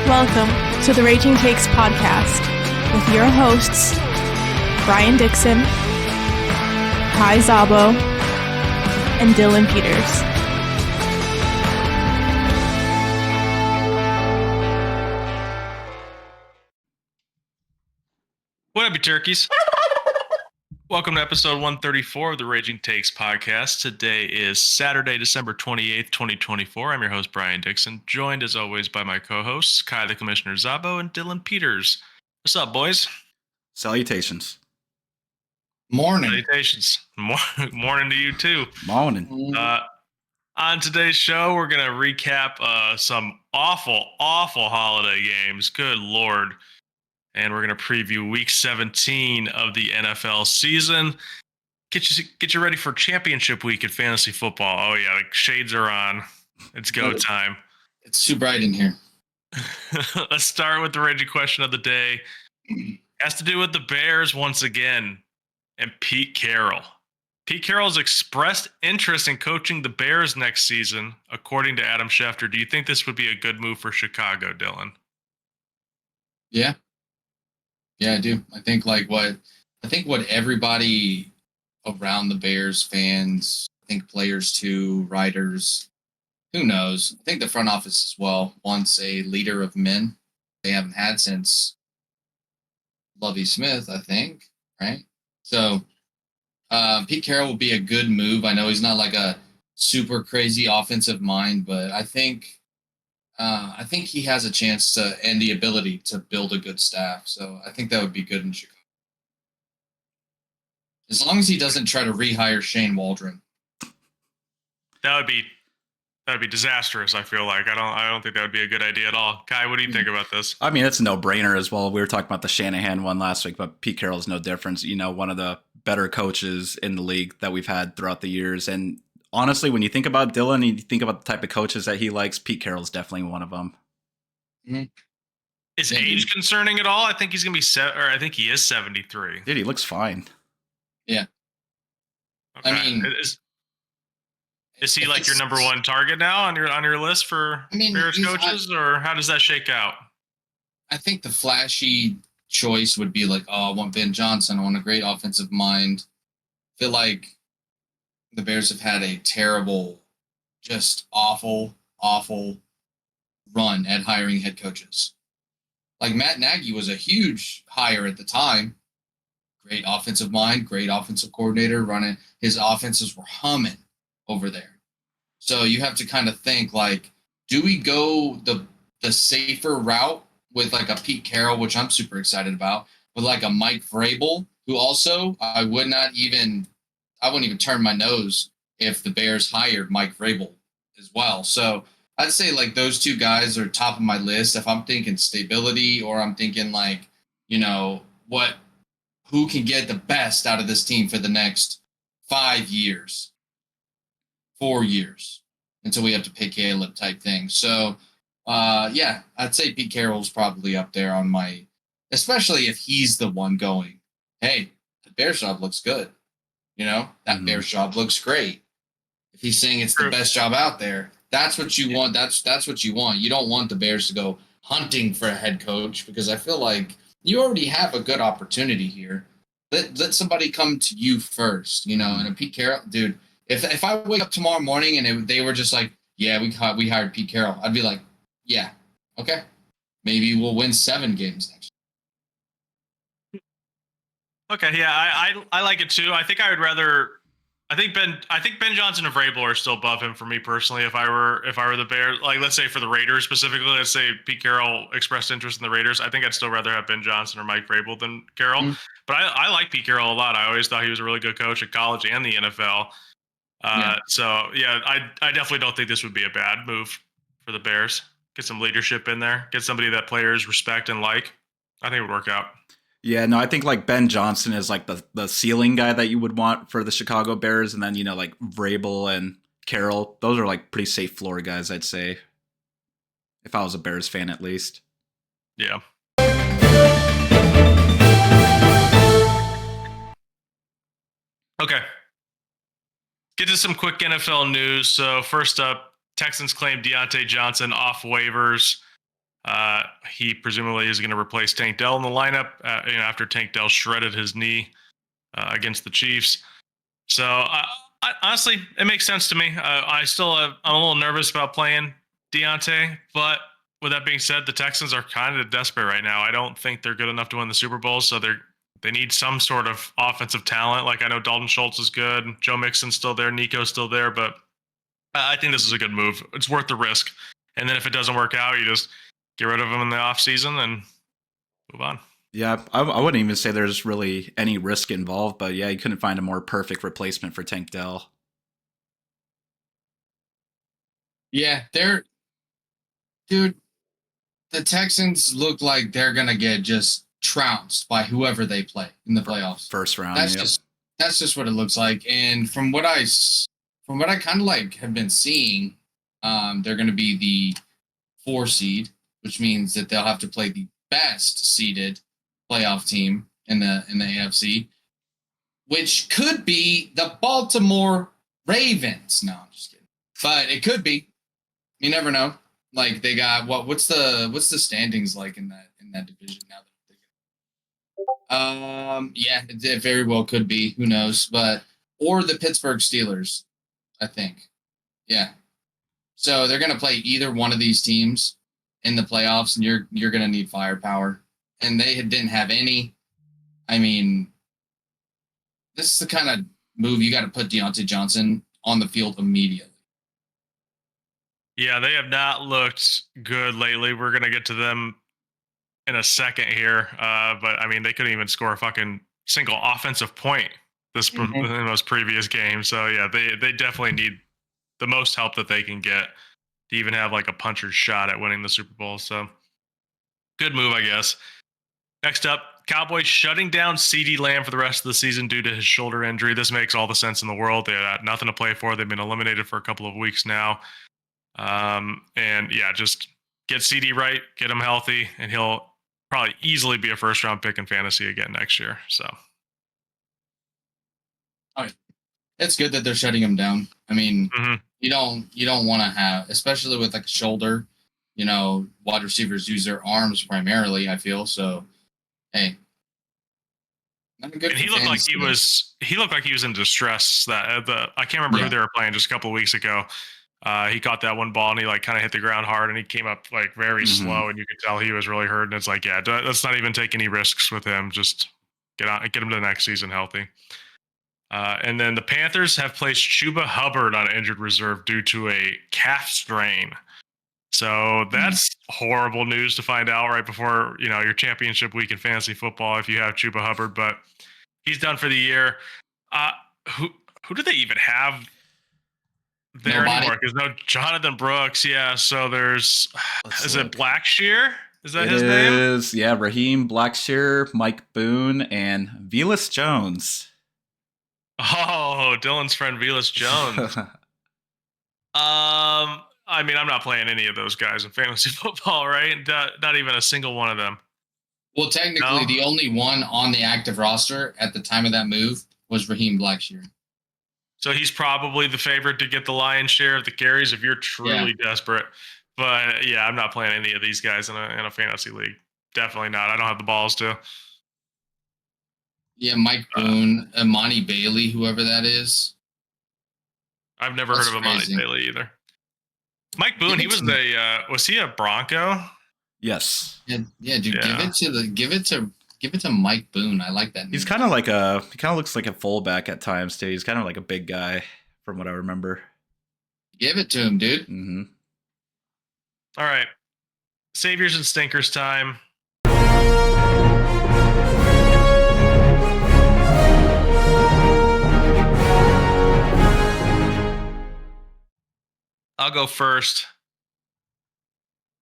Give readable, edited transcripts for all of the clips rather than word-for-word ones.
Welcome to the Raging Takes podcast with your hosts, Brian Dixon, Kai Zabo, and Dylan Peters. What up, you turkeys? Welcome to episode 134 of the Raging Takes podcast. Today is Saturday, December 28th, 2024. I'm your host, Brian Dixon, joined as always by my co-hosts, Kai the Commissioner Zabo and Dylan Peters. What's up, boys? Salutations. Morning. Salutations. Morning to you, too. Morning. On today's show, we're going to recap some awful holiday games. Good Lord. And we're going to preview Week 17 of the NFL season. Get you ready for championship week in fantasy football. Oh, yeah, the shades are on. It's go time. It's too bright in here. Let's start with the raging question of the day. It has to do with the Bears once again and Pete Carroll. Pete Carroll has expressed interest in coaching the Bears next season, according to Adam Schefter. Do you think this would be a good move for Chicago, Dylan? Yeah. Yeah, I do. I think what everybody around the Bears, fans, I think players too, writers, who knows? I think the front office as well wants a leader of men they haven't had since Lovie Smith, I think, right? So Pete Carroll will be a good move. I know he's not like a super crazy offensive mind, but I think he has a chance to and the ability to build a good staff. So I think that would be good in Chicago. As long as he doesn't try to rehire Shane Waldron. That would be disastrous, I feel like. I don't think that would be a good idea at all. Kai, what do you think about this? I mean, it's a no-brainer as well. We were talking about the Shanahan one last week, but Pete Carroll's no difference. You know, one of the better coaches in the league that we've had throughout the years. And honestly, when you think about Dylan and you think about the type of coaches that he likes, Pete Carroll's definitely one of them. Mm-hmm. Is age concerning at all? I think he's going to be I think he is 73. Dude, he looks fine. Yeah. Okay. I mean, is he like your number one target now on your list for Bears coaches, or how does that shake out? I think the flashy choice would be like, I want Ben Johnson. I want a great offensive mind. I feel like the Bears have had a terrible, just awful run at hiring head coaches. Like Matt Nagy was a huge hire at the time. Great offensive mind, great offensive coordinator running. His offenses were humming over there. So you have to kind of think like, do we go the safer route with like a Pete Carroll, which I'm super excited about, with like a Mike Vrabel, who also I wouldn't even turn my nose if the Bears hired Mike Vrabel as well. So I'd say like those two guys are top of my list. If I'm thinking stability or I'm thinking like, you know, who can get the best out of this team for the next 5 years, 4 years until we have to pay Caleb type thing. So yeah, I'd say Pete Carroll's probably up there on my, especially if he's the one going, hey, the Bears job looks good. You know, that Bears job looks great. If he's saying it's the best job out there, that's what you want. That's what you want. You don't want the Bears to go hunting for a head coach because I feel like you already have a good opportunity here. Let somebody come to you first, you know. And a Pete Carroll, dude, if I wake up tomorrow morning and they were just like, yeah, we hired Pete Carroll, I'd be like, yeah, okay, maybe we'll win 7 games next year. Okay, yeah, I like it too. I think I would rather. I think Ben Johnson and Vrabel are still above him for me personally. If I were the Bears, like let's say for the Raiders specifically, let's say Pete Carroll expressed interest in the Raiders, I think I'd still rather have Ben Johnson or Mike Vrabel than Carroll. Mm-hmm. But I like Pete Carroll a lot. I always thought he was a really good coach at college and the NFL. So yeah, I definitely don't think this would be a bad move for the Bears. Get some leadership in there. Get somebody that players respect and like. I think it would work out. Yeah, no, I think like Ben Johnson is like the ceiling guy that you would want for the Chicago Bears. And then, you know, like Vrabel and Carroll, those are like pretty safe floor guys, I'd say. If I was a Bears fan, at least. Yeah. Okay. Get to some quick NFL news. So first up, Texans claim Deontay Johnson off waivers. He presumably is going to replace Tank Dell in the lineup after Tank Dell shredded his knee against the Chiefs. So honestly, it makes sense to me. I'm a little nervous about playing Deontay, but with that being said, the Texans are kind of desperate right now. I don't think they're good enough to win the Super Bowl, so they need some sort of offensive talent. Like I know Dalton Schultz is good, Joe Mixon's still there, Nico's still there, but I think this is a good move. It's worth the risk. And then if it doesn't work out, you just get rid of him in the offseason and move on. Yeah, I wouldn't even say there's really any risk involved, but yeah, you couldn't find a more perfect replacement for Tank Dell. Yeah, dude, the Texans look like they're gonna get just trounced by whoever they play in the playoffs. First round. That's just what it looks like. And from what I kind of like have been seeing, they're gonna be the 4 seed, which means that they'll have to play the best seeded playoff team in the AFC, which could be the Baltimore Ravens. No, I'm just kidding. But it could be. You never know. Like they got what's the standings like in that division now that yeah, it very well could be. Who knows? Or the Pittsburgh Steelers, I think. Yeah. So they're gonna play either one of these teams in the playoffs, and you're gonna need firepower. And they didn't have any. I mean, this is the kind of move you got to put Deontay Johnson on the field immediately. Yeah, they have not looked good lately. We're going to get to them in a second here. But, I mean, they couldn't even score a fucking single offensive point in those previous games. So, yeah, they definitely need the most help that they can get to even have, like, a puncher's shot at winning the Super Bowl. So, good move, I guess. Next up, Cowboys shutting down CeeDee Lamb for the rest of the season due to his shoulder injury. This makes all the sense in the world. They had nothing to play for. They've been eliminated for a couple of weeks now. And yeah, just get CD right, get him healthy, and he'll probably easily be a first round pick in fantasy again next year. So, it's good that they're shutting him down. I mean, you don't want to have, especially with like a shoulder. You know, wide receivers use their arms primarily. I feel so. Hey, not good. And he looked like he was in distress. I can't remember who they were playing just a couple of weeks ago. He caught that one ball and he like kind of hit the ground hard and he came up like very slow and you could tell he was really hurt. And it's like, yeah, let's not even take any risks with him. Just get him to the next season healthy. And then the Panthers have placed Chuba Hubbard on injured reserve due to a calf strain. So that's horrible news to find out right before, your championship week in fantasy football if you have Chuba Hubbard, but he's done for the year. Who do they even have there anymore? Because no Jonathan Brooks. Yeah. So there's, it Blackshear? Is that his name? It is. Yeah. Raheem Blackshear, Mike Boone, and Velus Jones. Oh, Dylan's friend Velus Jones. I mean, I'm not playing any of those guys in fantasy football, right? Not even a single one of them. Well, technically, the only one on the active roster at the time of that move was Raheem Blackshear. So he's probably the favorite to get the lion's share of the carries if you're truly desperate. But yeah, I'm not playing any of these guys in a fantasy league. Definitely not. I don't have the balls to. Yeah, Mike Boone, Imani Bailey, whoever that is. I've never heard of Imani Bailey either. Mike Boone, was he a Bronco? Yes. Yeah, dude. Yeah. Give it to Mike Boone. I like that name. He's kind of looks like a fullback at times too. He's kind of like a big guy from what I remember. Give it to him, dude. Mm-hmm. All right. Saviors and stinkers time. I'll go first.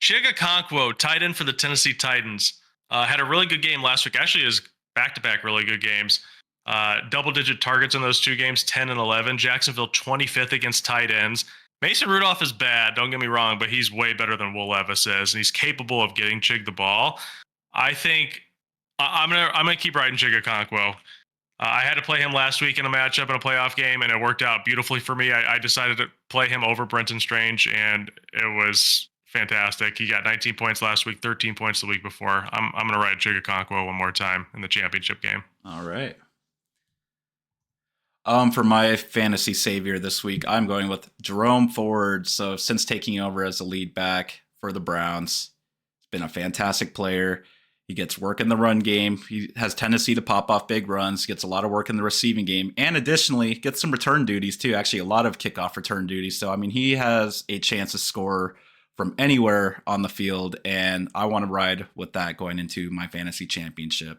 Chig Okonkwo, tight end for the Tennessee Titans, had a really good game last week. Actually, his back-to-back really good games. Double-digit targets in those 2 games, 10 and 11. Jacksonville 25th against tight ends. Mason Rudolph is bad, don't get me wrong, but he's way better than Will Levis is, and he's capable of getting Chig the ball. I think I'm gonna keep riding Chig Okonkwo. I had to play him last week in a matchup in a playoff game, and it worked out beautifully for me. I decided to play him over Brenton Strange, and it was fantastic. He got 19 points last week, 13 points the week before. I'm going to ride Chigakonkwo one more time in the championship game. All right. For my fantasy savior this week, I'm going with Jerome Ford. So since taking over as the lead back for the Browns, he's been a fantastic player. He gets work in the run game. He has tendency to pop off big runs, gets a lot of work in the receiving game, and additionally gets some return duties too. Actually, a lot of kickoff return duties. So, I mean, he has a chance to score from anywhere on the field, and I want to ride with that going into my fantasy championship.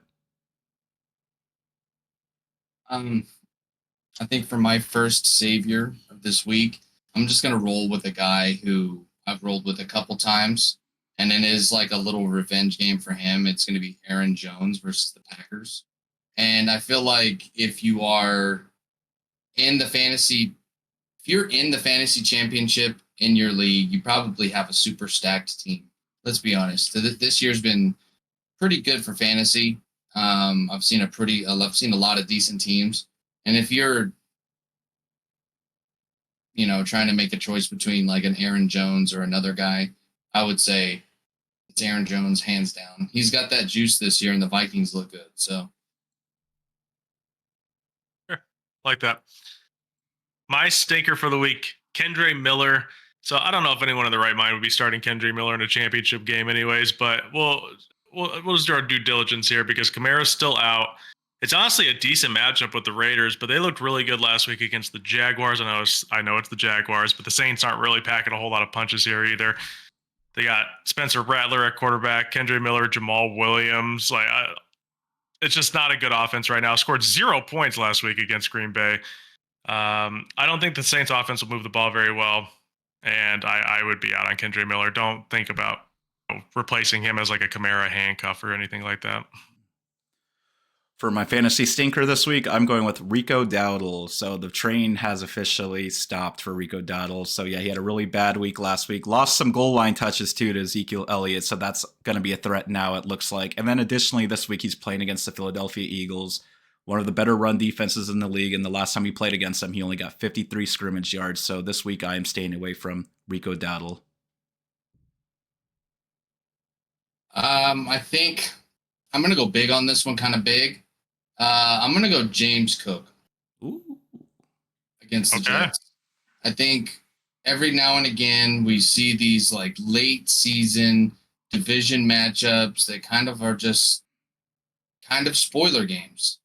I think for my first savior of this week, I'm just going to roll with a guy who I've rolled with a couple times, and it is like a little revenge game for him. It's going to be Aaron Jones versus the Packers. And I feel like if you're in the fantasy championship in your league, you probably have a super stacked team. Let's be honest. This year's been pretty good for fantasy. I've seen a lot of decent teams. And if you're, trying to make a choice between like an Aaron Jones or another guy, I would say it's Aaron Jones hands down. He's got that juice this year, and the Vikings look good. So, sure. Like that. My stinker for the week, Kendre Miller. So I don't know if anyone in the right mind would be starting Kendre Miller in a championship game, anyways. But we'll just do our due diligence here because Kamara's still out. It's honestly a decent matchup with the Raiders, but they looked really good last week against the Jaguars. I know it's the Jaguars, but the Saints aren't really packing a whole lot of punches here either. They got Spencer Rattler at quarterback, Kendre Miller, Jamal Williams. It's just not a good offense right now. Scored 0 points last week against Green Bay. I don't think the Saints offense will move the ball very well, and I would be out on Kendre Miller. Don't think about replacing him as like a Kamara handcuff or anything like that. For my fantasy stinker this week, I'm going with Rico Dowdle. So the train has officially stopped for Rico Dowdle. So yeah, he had a really bad week last week. Lost some goal line touches too to Ezekiel Elliott. So that's going to be a threat now, it looks like. And then additionally, this week he's playing against the Philadelphia Eagles, one of the better run defenses in the league. And the last time he played against them, he only got 53 scrimmage yards. So this week I am staying away from Rico Dowdle. I think I'm going to go big on this one, kind of big. I'm going to go James Cook. Ooh. Against the Jets. I think every now and again we see these like late season division matchups that kind of are just kind of spoiler games.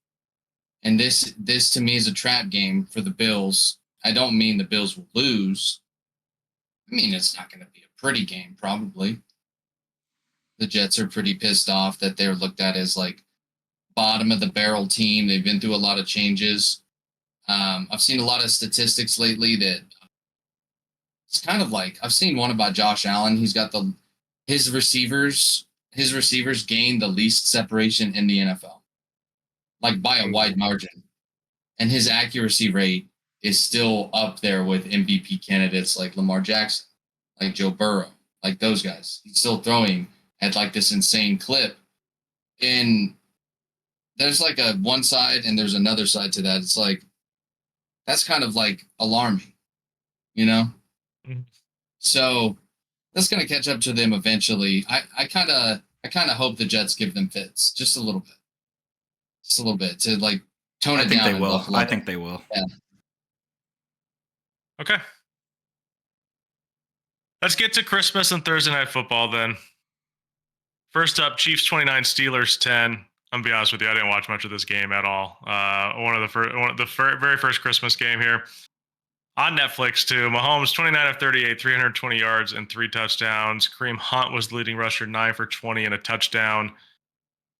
And this to me is a trap game for the Bills. I don't mean the Bills will lose. I mean, it's not going to be a pretty game, probably. The Jets are pretty pissed off that they're looked at as like bottom of the barrel team. They've been through a lot of changes. I've seen a lot of statistics lately that it's kind of like I've seen one about Josh Allen. He's got his receivers gain the least separation in the NFL, like by a wide margin, and his accuracy rate is still up there with MVP candidates like Lamar Jackson, like Joe Burrow, like those guys. He's still throwing at like this insane clip. And there's like a one side and there's another side to that. It's like, that's kind of like alarming, Mm-hmm. So that's going to catch up to them eventually. I kind of hope the Jets give them fits just a little bit to like tone it down. I think they will. I think they will. Yeah. Okay. Let's get to Christmas and Thursday Night Football then. First up, Chiefs 29, Steelers 10. I'm gonna be honest with you, I didn't watch much of this game at all. One of the very first Christmas game here on Netflix too. Mahomes 29 of 38, 320 yards and 3 touchdowns. Kareem Hunt was the leading rusher, 9 for 20 and a touchdown.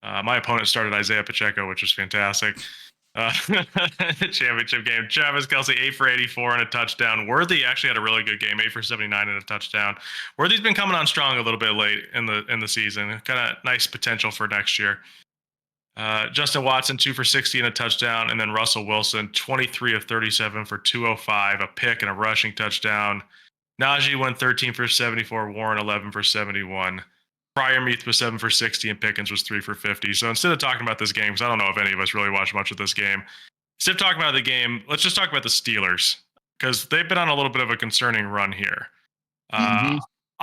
My opponent started Isaiah Pacheco, which was fantastic. Championship game. Travis Kelce 8 for 84 and a touchdown. Worthy actually had a really good game, 8 for 79 and a touchdown. Worthy's been coming on strong a little bit late in the season. Kind of nice potential for next year. Justin Watson 2 for 60 and a touchdown, and then Russell Wilson 23 of 37 for 205, a pick and a rushing touchdown. Najee went 13 for 74, Warren 11 for 71. Fryermuth was 7 for 60, and Pickens was 3 for 50. So instead of talking about this game, because I don't know if any of us really watched much of this game, instead of talking about the game, let's just talk about the Steelers, because they've been on a little bit of a concerning run here.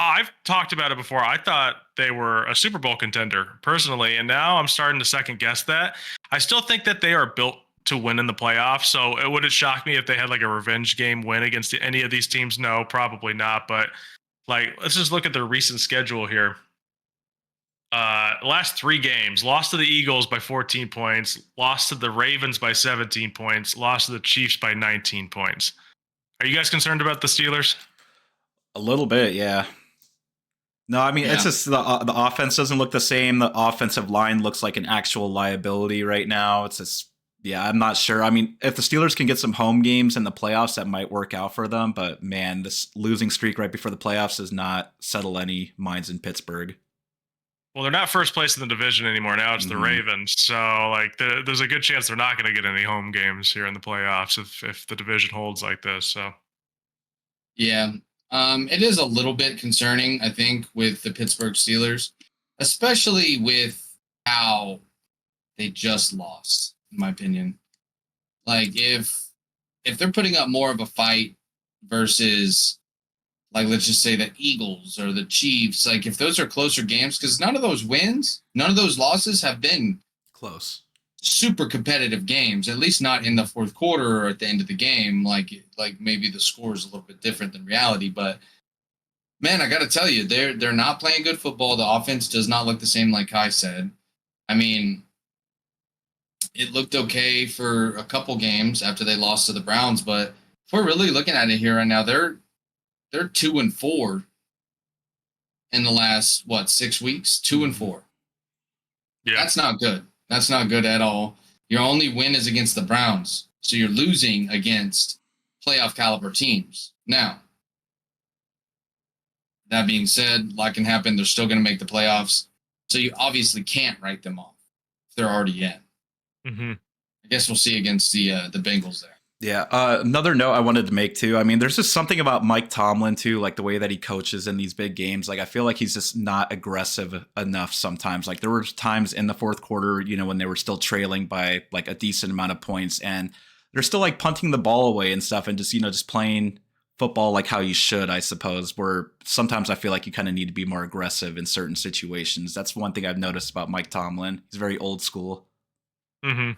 I've talked about it before. I thought they were a Super Bowl contender personally, and now I'm starting to second guess that. I still think that they are built to win in the playoffs. So it would have shocked me if they had like a revenge game win against any of these teams. No, probably not. But like, let's just look at their recent schedule here. Last 3 games: lost to the Eagles by 14 points, lost to the Ravens by 17 points, lost to the Chiefs by 19 points. Are you guys concerned about the Steelers? A little bit, yeah. No, I mean, it's just the offense doesn't look the same. The offensive line looks like an actual liability right now. It's just, yeah, I'm not sure. I mean, if the Steelers can get some home games in the playoffs, that might work out for them. But man, this losing streak right before the playoffs does not settle any minds in Pittsburgh. Well, they're not first place in the division anymore. Now it's the Ravens. So, like, there's a good chance they're not going to get any home games here in the playoffs if the division holds like this. So, yeah. It is a little bit concerning, I think, with the Pittsburgh Steelers, especially with how they just lost, in my opinion. Like, if they're putting up more of a fight versus, like, let's just say the Eagles or the Chiefs, like, if those are closer games, because none of those wins, none of those losses have been close, super competitive games, at least not in the fourth quarter or at the end of the game. Like maybe the score is a little bit different than reality, but man, I got to tell you, they're not playing good football. The offense does not look the same, like Kai said. I mean, it looked okay for a couple games after they lost to the Browns, but if we're really looking at it here right now, they're 2-4 in the last 6 weeks. 2-4. yeah, That's not good. That's not good at all. Your only win is against the Browns, so you're losing against playoff caliber teams. Now, that being said, a lot can happen. They're still going to make the playoffs, so you obviously can't write them off if they're already in. Mm-hmm. I guess we'll see against the Bengals there. Yeah. Another note I wanted to make too. I mean, there's just something about Mike Tomlin too, like the way that he coaches in these big games. Like I feel like he's just not aggressive enough sometimes. Like there were times in the fourth quarter, when they were still trailing by like a decent amount of points, and they're still like punting the ball away and stuff, and just playing football like how you should, I suppose. Where sometimes I feel like you kind of need to be more aggressive in certain situations. That's one thing I've noticed about Mike Tomlin. He's very old school. Mm-hmm.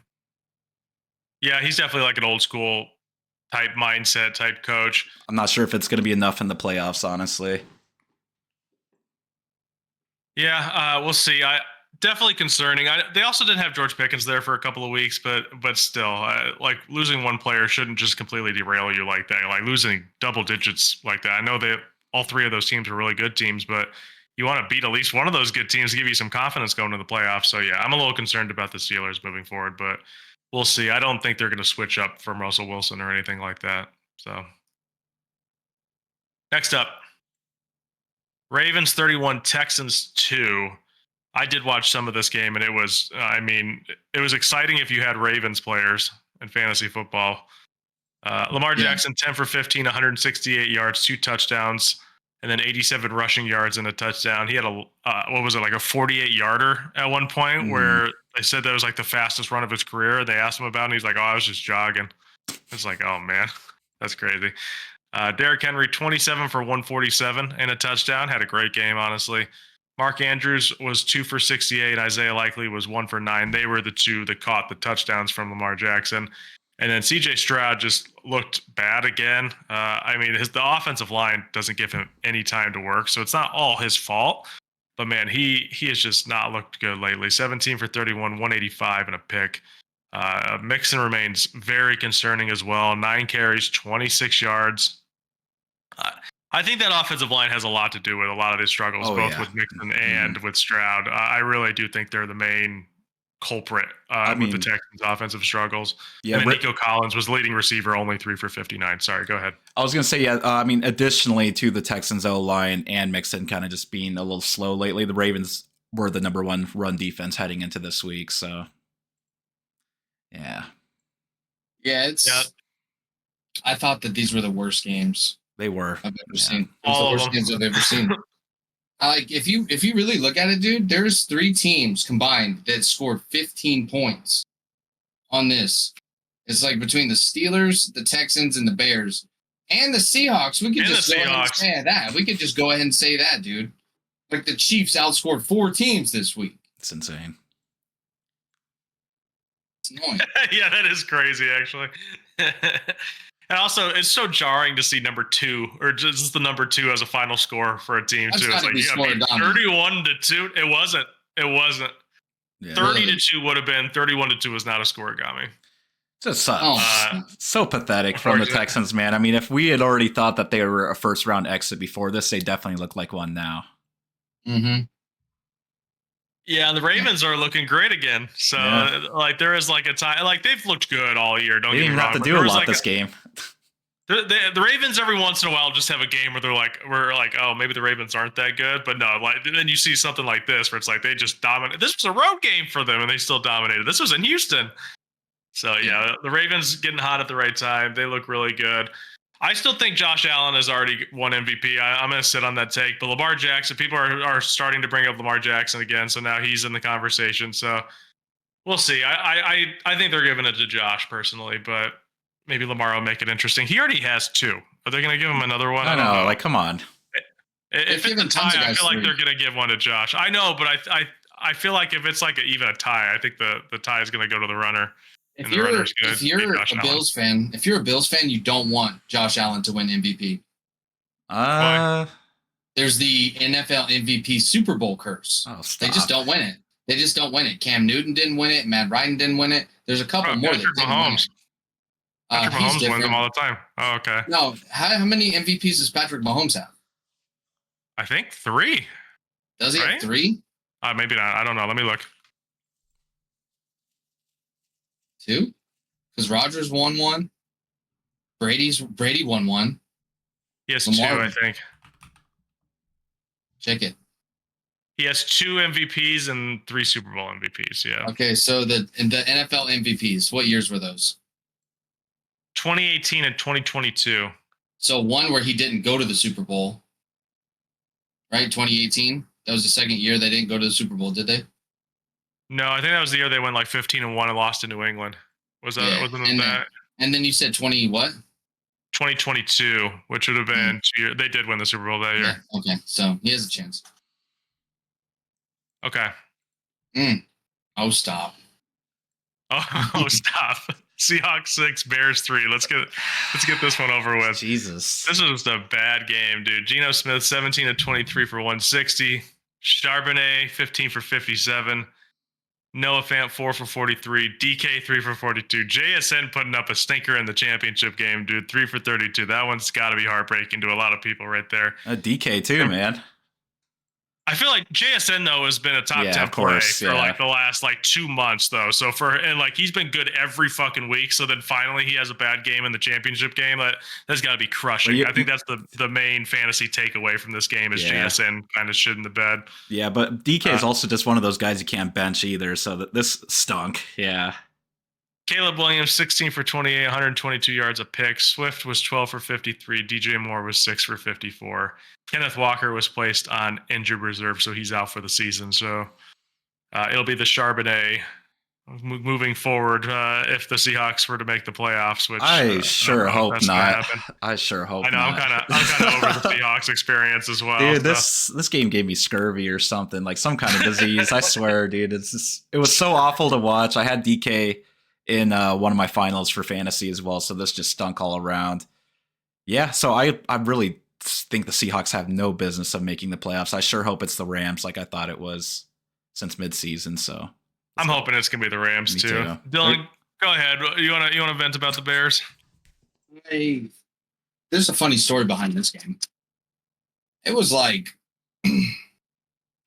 Yeah, he's definitely like an old school type mindset type coach. I'm not sure if it's going to be enough in the playoffs, honestly. Yeah, we'll see. Definitely concerning. They also didn't have George Pickens there for a couple of weeks, but still, like losing one player shouldn't just completely derail you like that. Like losing double digits like that. I know that all 3 of those teams are really good teams, but you want to beat at least one of those good teams to give you some confidence going to the playoffs. So yeah, I'm a little concerned about the Steelers moving forward, but we'll see. I don't think they're going to switch up from Russell Wilson or anything like that. So next up, Ravens 31, Texans 2. I did watch some of this game, and it was, it was exciting if you had Ravens players in fantasy football. Lamar Jackson, 10 for 15, 168 yards, 2 touchdowns, and then 87 rushing yards and a touchdown. He had like a 48-yarder at one point where they said that was like the fastest run of his career. They asked him about it, and he's like, I was just jogging. It's like, oh, man, that's crazy. Derrick Henry, 27 for 147 and a touchdown. Had a great game, honestly. Mark Andrews was 2 for 68. Isaiah Likely was 1 for 9. They were the 2 that caught the touchdowns from Lamar Jackson. And then CJ Stroud just looked bad again. The offensive line doesn't give him any time to work, so it's not all his fault. But man, he has just not looked good lately. 17 for 31, 185 and a pick. Mixon remains very concerning as well. 9 carries, 26 yards. I think that offensive line has a lot to do with a lot of these struggles, with Mixon and with Stroud. I really do think they're the main culprit with the Texans' offensive struggles. Yeah, and then Nico Collins was leading receiver, only 3 for 59. Sorry, go ahead. I was going to say, additionally to the Texans' O-line and Mixon kind of just being a little slow lately, the Ravens were the number 1 run defense heading into this week. So, yeah. Yeah, I thought that these were the worst games. They were. I've ever seen. It's the worst games I've ever seen. Like if you really look at it, dude, there's 3 teams combined that scored 15 points on this. It's like between the Steelers, the Texans, and the Bears. And the Seahawks. We could And just the go ahead and Seahawks. say that. We could just go ahead and say that, dude. Like the Chiefs outscored 4 teams this week. It's insane. It's annoying. Yeah, that is crazy, actually. And also, it's so jarring to see number 2 or just the number 2 as a final score for a team That's too. It's gotta like be you gotta be scored 31-2. It wasn't. It wasn't. Yeah. 30-2 would have been. 31-2 was not a scoregami. Just so pathetic from the Texans, man. I mean, if we had already thought that they were a first round exit before this, they definitely look like one now. Mm-hmm. Yeah, and the Ravens are looking great again. So, like, there is like a time, like they've looked good all year. Don't They get didn't me even wrong. have to do a lot this game. The Ravens every once in a while just have a game where we're like, oh, maybe the Ravens aren't that good. But no, like then you see something like this where it's like they just dominate. This was a road game for them, and they still dominated. This was in Houston. So yeah, the Ravens getting hot at the right time. They look really good. I still think Josh Allen has already won MVP. I'm going to sit on that take. But Lamar Jackson, people are starting to bring up Lamar Jackson again. So now he's in the conversation. So we'll see. I think they're giving it to Josh personally, but maybe Lamar will make it interesting. He already has 2. Are they going to give him another one? I don't know. Like, come on. If it's a tie, I feel like they're going to give one to Josh. I know, but I feel like if it's like even a tie, I think the tie is going to go to the runner. If you're a Bills fan, you don't want Josh Allen to win MVP. There's the NFL MVP Super Bowl curse. Oh, they just don't win it. Cam Newton didn't win it. Matt Ryan didn't win it. There's a couple more that didn't win it. Patrick Mahomes wins them all the time. Oh, okay. No, how many MVPs does Patrick Mahomes have? I think 3. Does he have 3? Maybe not. I don't know. Let me look. 2? Because Rodgers won 1. Brady won 1. He has Lamar, 2, I think. Check it. He has 2 MVPs and 3 Super Bowl MVPs. Yeah. Okay, so the NFL MVPs, what years were those? 2018 and 2022. So one where he didn't go to the Super Bowl, right? 2018. That was the second year they didn't go to the Super Bowl, did they? No, I think that was the year they went like 15-1 and lost to New England. Was that? Yeah. Wasn't and that? And then you said 2022, which would have been 2 years. They did win the Super Bowl that year. Yeah, okay, so he has a chance. Okay. Oh, stop. Oh, stop. Seahawks 6, Bears 3. Let's get this one over with. Jesus. This was just a bad game, dude. Geno Smith, 17 of 23 for 160. Charbonnet, 15 for 57. Noah Fant, 4 for 43. DK, 3 for 42. JSN putting up a stinker in the championship game, dude. 3 for 32. That one's got to be heartbreaking to a lot of people right there. DK too, man. I feel like JSN though has been a top 10 play for like the last 2 months though. So he's been good every fucking week. So then finally he has a bad game in the championship game. That's got to be crushing. I think that's the main fantasy takeaway from this game is JSN kind of shit in the bed. Yeah, but DK is also just one of those guys you can't bench either. So this stunk. Yeah. Caleb Williams, 16 for 28, 122 yards a pick. Swift was 12 for 53. DJ Moore was 6 for 54. Kenneth Walker was placed on injured reserve, so he's out for the season. So it'll be the Charbonnet moving forward if the Seahawks were to make the playoffs. Which I sure hope not. I sure hope. I know. Not. I'm kind of over the Seahawks experience as well. Dude, this game gave me scurvy or something, like some kind of disease. I swear, dude. It was so awful to watch. I had DK in one of my finals for fantasy as well, so this just stunk all around. Yeah, so I really think the Seahawks have no business of making the playoffs. I sure hope it's the Rams, like I thought it was since midseason. So I'm hoping it's gonna be the Rams too. Dylan, go ahead. You wanna vent about the Bears? There's a funny story behind this game. It was like I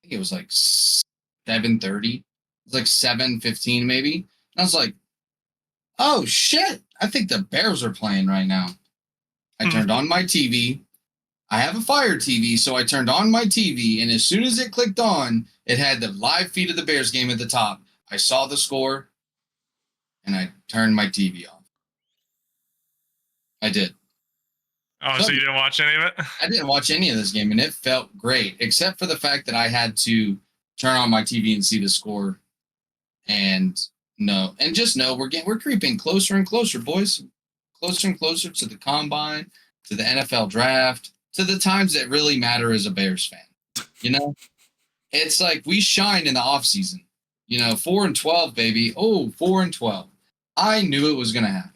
think it was like 7:30. It was like 7:15 maybe. And I was like, oh shit, I think the Bears are playing right now. I turned on my TV. I have a Fire TV, so I turned on my TV, and as soon as it clicked on, it had the live feed of the Bears game at the top. I saw the score, and I turned my TV off. I did. Oh, so you didn't watch any of it? I didn't watch any of this game, and it felt great, except for the fact that I had to turn on my TV and see the score, and just know we're creeping closer and closer, boys. Closer and closer to the combine. to the NFL draft, to the times that really matter as a Bears fan. You know, it's like we shine in the offseason. 4-12, baby. Oh, 4-12. I knew it was going to happen.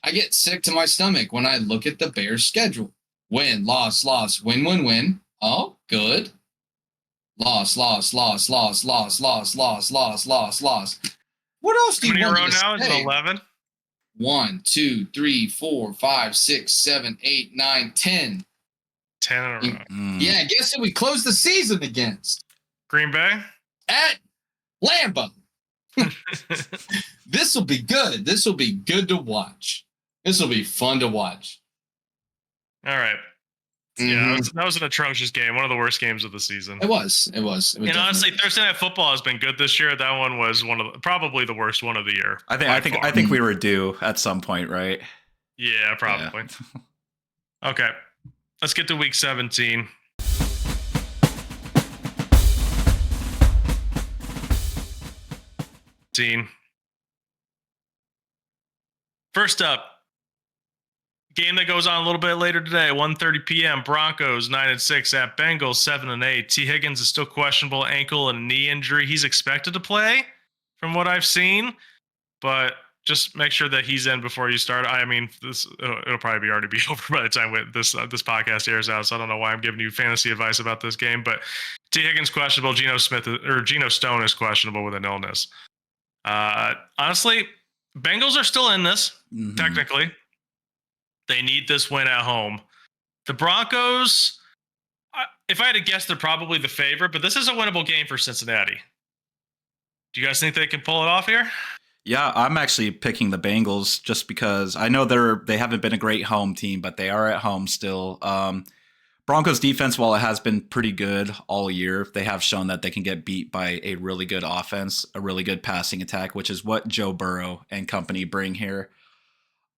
I get sick to my stomach when I look at the Bears' schedule. Win, loss, loss, win, win, win. Oh, good. Loss, loss, loss, loss, loss, loss, loss, loss, loss, loss. What else do you want me to now? say? Is it 11? 1, 2, 3, 4, 5, 6, 7, 8, 9, 10. 10 in a row. Yeah, guess who we closed the season against? Green Bay? At Lambeau. This will be good. This will be good to watch. This will be fun to watch. All right. Yeah, that was an atrocious game. One of the worst games of the season. It was. And honestly, Thursday Night Football has been good this year. That one was probably the worst one of the year. I think we were due at some point, right? Yeah, probably. Yeah. Okay, let's get to week 17. First up, game that goes on a little bit later today, 1:30 p.m. Broncos 9-6 at Bengals 7-8. T. Higgins is still questionable, ankle and knee injury. He's expected to play, from what I've seen, but just make sure that he's in before you start. I mean, it'll probably already be over by the time this podcast airs out. So I don't know why I'm giving you fantasy advice about this game, but T. Higgins questionable. Geno Stone is questionable with an illness. Honestly, Bengals are still in this, technically. They need this win at home. The Broncos, if I had to guess, they're probably the favorite, but this is a winnable game for Cincinnati. Do you guys think they can pull it off here? Yeah, I'm actually picking the Bengals just because I know they haven't been a great home team, but they are at home still. Broncos defense, while it has been pretty good all year, they have shown that they can get beat by a really good offense, a really good passing attack, which is what Joe Burrow and company bring here.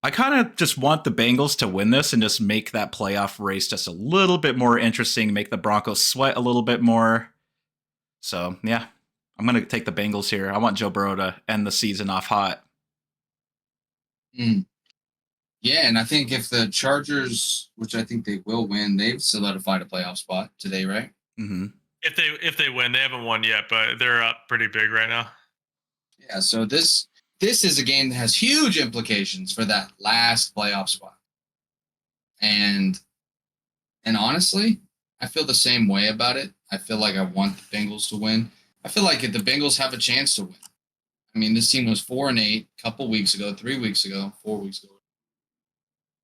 I kind of just want the Bengals to win this and just make that playoff race just a little bit more interesting, make the Broncos sweat a little bit more. So, yeah, I'm going to take the Bengals here. I want Joe Burrow to end the season off hot. Yeah, and I think if the Chargers, which I think they will win, they've solidified a playoff spot today, right? Mm-hmm. If they win, they haven't won yet, but they're up pretty big right now. Yeah, so this is a game that has huge implications for that last playoff spot. And honestly, I feel the same way about it. I feel like I want the Bengals to win. I feel like if the Bengals have a chance to win. I mean, this team was 4-8 a couple weeks ago, 3 weeks ago, 4 weeks ago.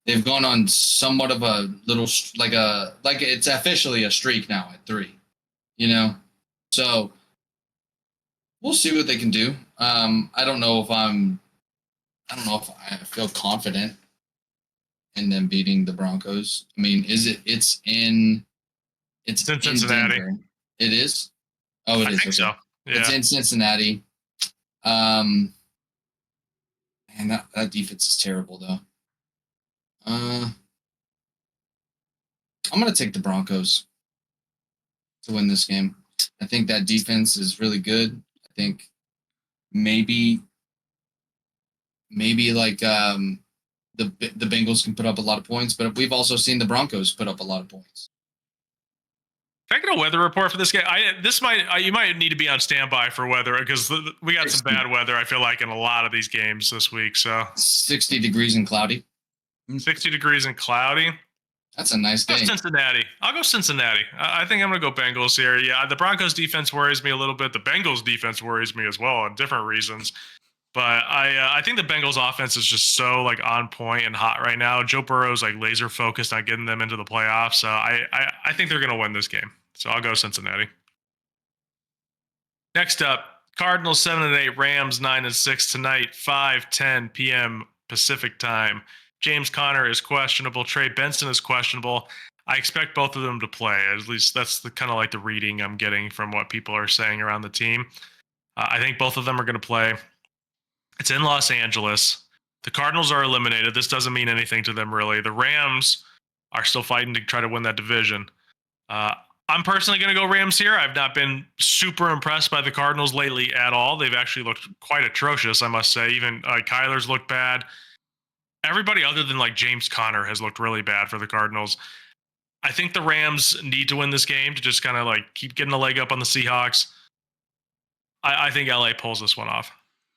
They've gone on somewhat of a little like it's officially a streak now at 3. So we'll see what they can do. I don't know if I feel confident in them beating the Broncos. I mean, it's in Cincinnati. Denver. It is? Oh, it is. I think so. Yeah. It's in Cincinnati. And that defense is terrible, though. I'm going to take the Broncos to win this game. I think that defense is really good. I think maybe like the Bengals can put up a lot of points, but we've also seen the Broncos put up a lot of points. Can I get a weather report for this game? You might need to be on standby for weather because we got some bad weather, I feel like, in a lot of these games this week. So 60 degrees and cloudy. 60 degrees and cloudy. That's a nice day. Cincinnati. I'll go Cincinnati. I think I'm going to go Bengals here. Yeah, the Broncos defense worries me a little bit. The Bengals defense worries me as well on different reasons. But I think the Bengals offense is just so on point and hot right now. Joe Burrow's laser focused on getting them into the playoffs. So I think they're going to win this game. So I'll go Cincinnati. Next up, Cardinals 7-8, Rams 9-6 tonight, 5:10 p.m. Pacific time. James Conner is questionable. Trey Benson is questionable. I expect both of them to play. At least that's the kind of the reading I'm getting from what people are saying around the team. I think both of them are going to play. It's in Los Angeles. The Cardinals are eliminated. This doesn't mean anything to them, really. The Rams are still fighting to try to win that division. I'm personally going to go Rams here. I've not been super impressed by the Cardinals lately at all. They've actually looked quite atrocious, I must say. Even Kyler's looked bad. everybody other than like James Conner has looked really bad for the Cardinals. I think the Rams need to win this game to just kind of like keep getting a leg up on the Seahawks. I think LA pulls this one off.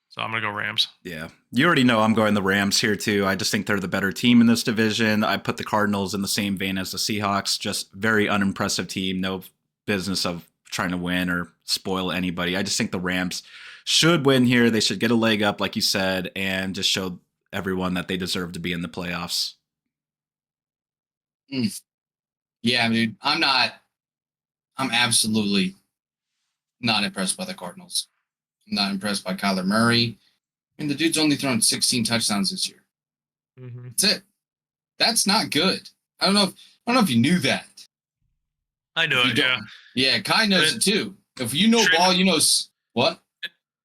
So I'm going to go Rams. Yeah. You already know I'm going the Rams here too. I just think they're the better team in this division. I put the Cardinals in the same vein as the Seahawks. Just very unimpressive team. No business of trying to win or spoil anybody. I just think the Rams should win here. They should get a leg up, like you said, and just show everyone that they deserve to be in the playoffs. Yeah, dude. I'm absolutely not impressed by the Cardinals. I'm not impressed by Kyler Murray. I mean, the dude's only thrown 16 touchdowns this year. Mm-hmm. That's it. That's not good. I don't know if you knew that. I know it, yeah. Yeah, Kai knows it too. If you know ball, you know what?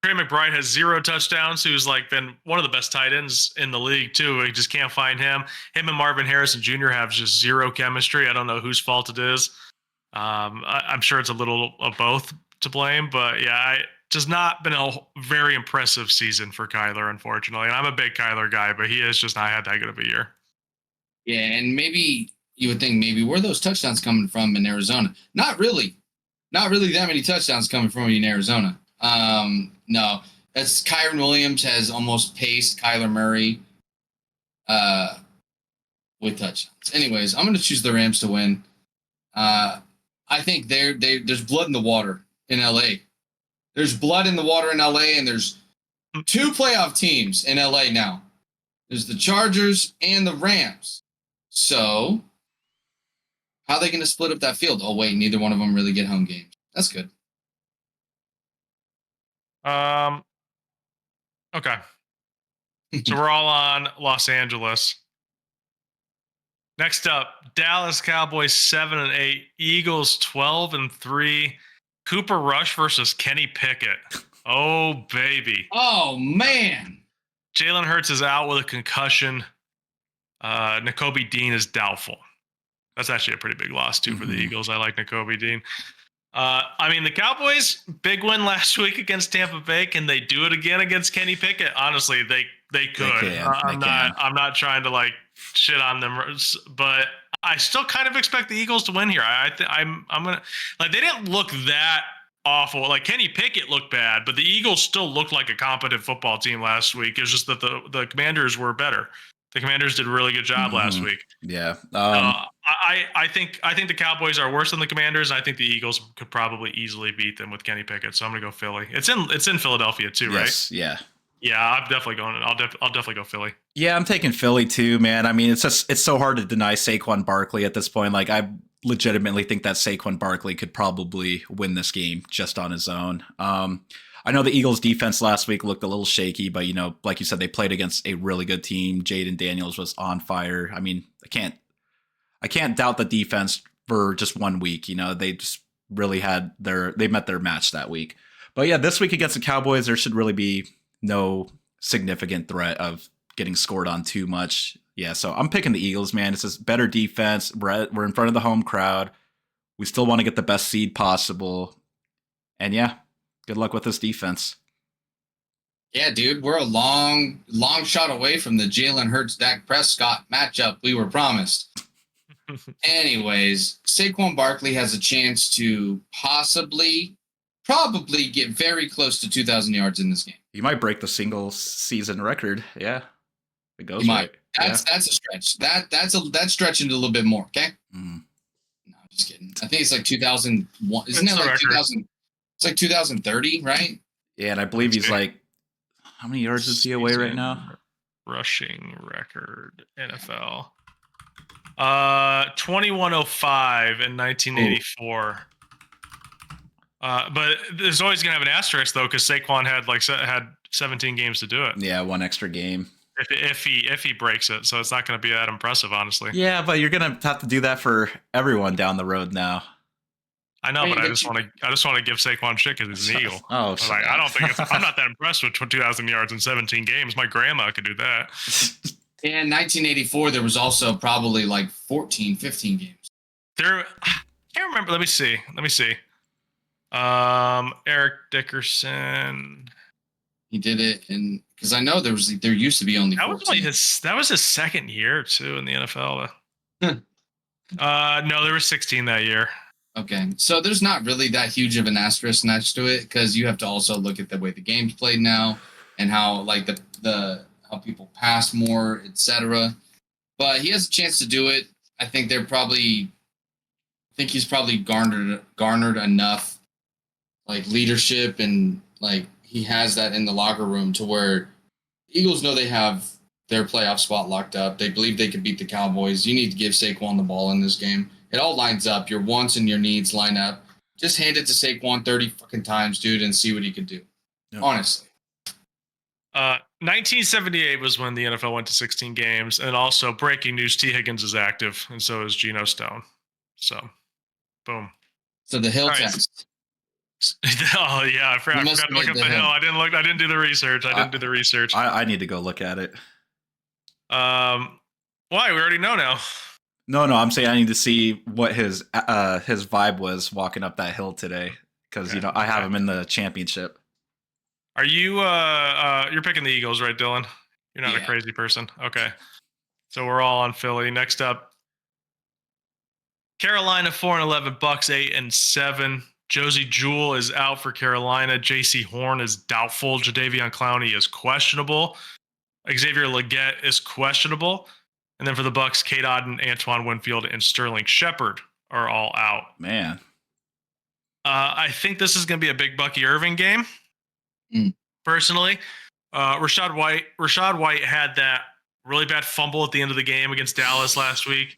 Trey McBride has 0 touchdowns. Who's like been one of the best tight ends in the league too. We just can't find him. Him and Marvin Harrison Jr. have just 0 chemistry. I don't know whose fault it is. I'm sure it's a little of both to blame, but yeah, just not been a very impressive season for Kyler, unfortunately. And I'm a big Kyler guy, but he has just not had that good of a year. Yeah, and maybe you would think where are those touchdowns coming from in Arizona? Not really that many touchdowns coming from you in Arizona. No, that's Kyron Williams has almost paced Kyler Murray with touchdowns. Anyways, I'm going to choose the Rams to win. I think there's blood in the water in LA. There's blood in the water in LA, and there's 2 playoff teams in LA now. There's the Chargers and the Rams. So how are they going to split up that field? Oh, wait, neither one of them really get home games. That's good. Okay. So we're all on Los Angeles. Next up, Dallas Cowboys 7-8, Eagles 12-3. Cooper Rush versus Kenny Pickett. Oh, baby. Oh, man. Jalen Hurts is out with a concussion. Nakobe Dean is doubtful. That's actually a pretty big loss, too, for the Eagles. I like Nakobe Dean. I mean, the Cowboys, big win last week against Tampa Bay. Can they do it again against Kenny Pickett? Honestly, they could. I'm not trying to like shit on them, but I still kind of expect the Eagles to win here. I'm gonna like they didn't look that awful. Like Kenny Pickett looked bad, but the Eagles still looked like a competent football team last week. It was just that the Commanders were better. The Commanders did a really good job last week. Yeah. I think the Cowboys are worse than the Commanders. I think the Eagles could probably easily beat them with Kenny Pickett. So I'm gonna go Philly. It's in Philadelphia too, yes, right? Yeah. Yeah, I'm definitely going. I'll definitely go Philly. Yeah, I'm taking Philly too, man. I mean, it's so hard to deny Saquon Barkley at this point. Like, I legitimately think that Saquon Barkley could probably win this game just on his own. I know the Eagles defense last week looked a little shaky, but like you said, they played against a really good team. Jaden Daniels was on fire. I mean, I can't doubt the defense for just 1 week. They just really they met their match that week. But yeah, this week against the Cowboys, there should really be no significant threat of getting scored on too much. Yeah, so I'm picking the Eagles, man. It's just better defense. We're in front of the home crowd. We still want to get the best seed possible. And yeah, good luck with this defense. Yeah, dude, we're a long shot away from the Jalen Hurts-Dak Prescott matchup we were promised. Anyways, Saquon Barkley has a chance to probably get very close to 2,000 yards in this game. You might break the single season record. Yeah, it goes. You might. That's a stretch. That's stretching it a little bit more. Okay. Mm. No, I'm just kidding. I think it's like 2001. Isn't that like 2000? It's like 2030, right? Yeah, and I believe he's like, how many yards is he away right now? Rushing record NFL. 2105 in 1984. But there's always gonna have an asterisk though, because Saquon had 17 games to do it. Yeah, 1 extra game. If he breaks it, so it's not gonna be that impressive, honestly. Yeah, but you're gonna have to do that for everyone down the road now. I know, but I just want to give Saquon shit because he's an Eagle. Oh, I don't think I'm not that impressed with 2,000 yards in 17 games. My grandma could do that. In 1984, there was also probably like 14, 15 games. I can't remember. Let me see. Eric Dickerson. He did it in Because I know there used to be only That 14. that was his second year too in the NFL. No, there were 16 that year. Okay, so there's not really that huge of an asterisk next to it because you have to also look at the way the game's played now and how like the how people pass more, etc. But he has a chance to do it. I think he's probably garnered enough like leadership and like he has that in the locker room to where Eagles know they have their playoff spot locked up. They believe they can beat the Cowboys. You need to give Saquon the ball in this game. It all lines up. Your wants and your needs line up. Just hand it to Saquon 30 fucking times, dude, and see what he can do. Yep. Honestly. 1978 was when the NFL went to 16 games. And also, breaking news, T. Higgins is active, and so is Geno Stone. So, boom. So the Hill test. Oh, yeah. I forgot to look up the Hill. I didn't do the research. I need to go look at it. Why? We already know now. No, I'm saying I need to see what his vibe was walking up that hill today because I have him in the championship. Are you you're picking the Eagles, right, Dylan? You're not a crazy person. Okay. So we're all on Philly. Next up, Carolina 4-11, Bucs 8-7. Josie Jewell is out for Carolina. J.C. Horn is doubtful. Jadeveon Clowney is questionable. Xavier Legette is questionable. And then for the Bucs, Kate Otten, Antoine Winfield, and Sterling Shepard are all out. Man. I think this is going to be a big Bucky Irving game. Personally. Rashad White had that really bad fumble at the end of the game against Dallas last week.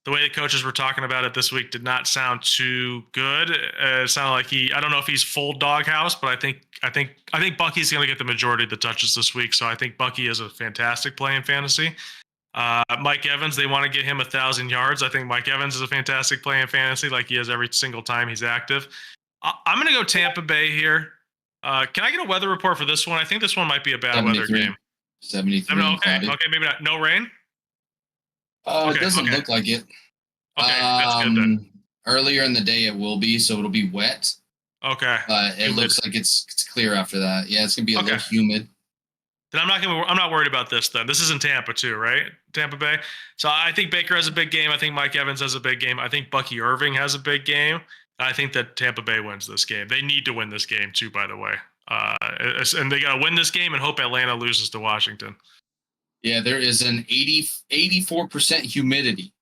The way the coaches were talking about it this week did not sound too good. It sounded like I don't know if he's full doghouse, but I think Bucky's going to get the majority of the touches this week. So I think Bucky is a fantastic play in fantasy. Mike Evans, they want to get him 1,000 yards. I think Mike Evans is a fantastic play in fantasy, like he is every single time he's active. I'm going to go Tampa Bay here. Can I get a weather report for this one? I think this one might be a bad weather game. 73. Okay, maybe not. No rain? It doesn't look like it. Okay, that's good then. Earlier in the day it will be, so it'll be wet. Okay. It looks like it's clear after that. Yeah, it's going to be a little humid. Then I'm not worried about this then. This is in Tampa too, right? Tampa Bay. So I think Baker has a big game. I think Mike Evans has a big game. I think Bucky Irving has a big game. I think that Tampa Bay wins this game. They need to win this game too, by the way. And they got to win this game and hope Atlanta loses to Washington. Yeah, there is an 84% humidity.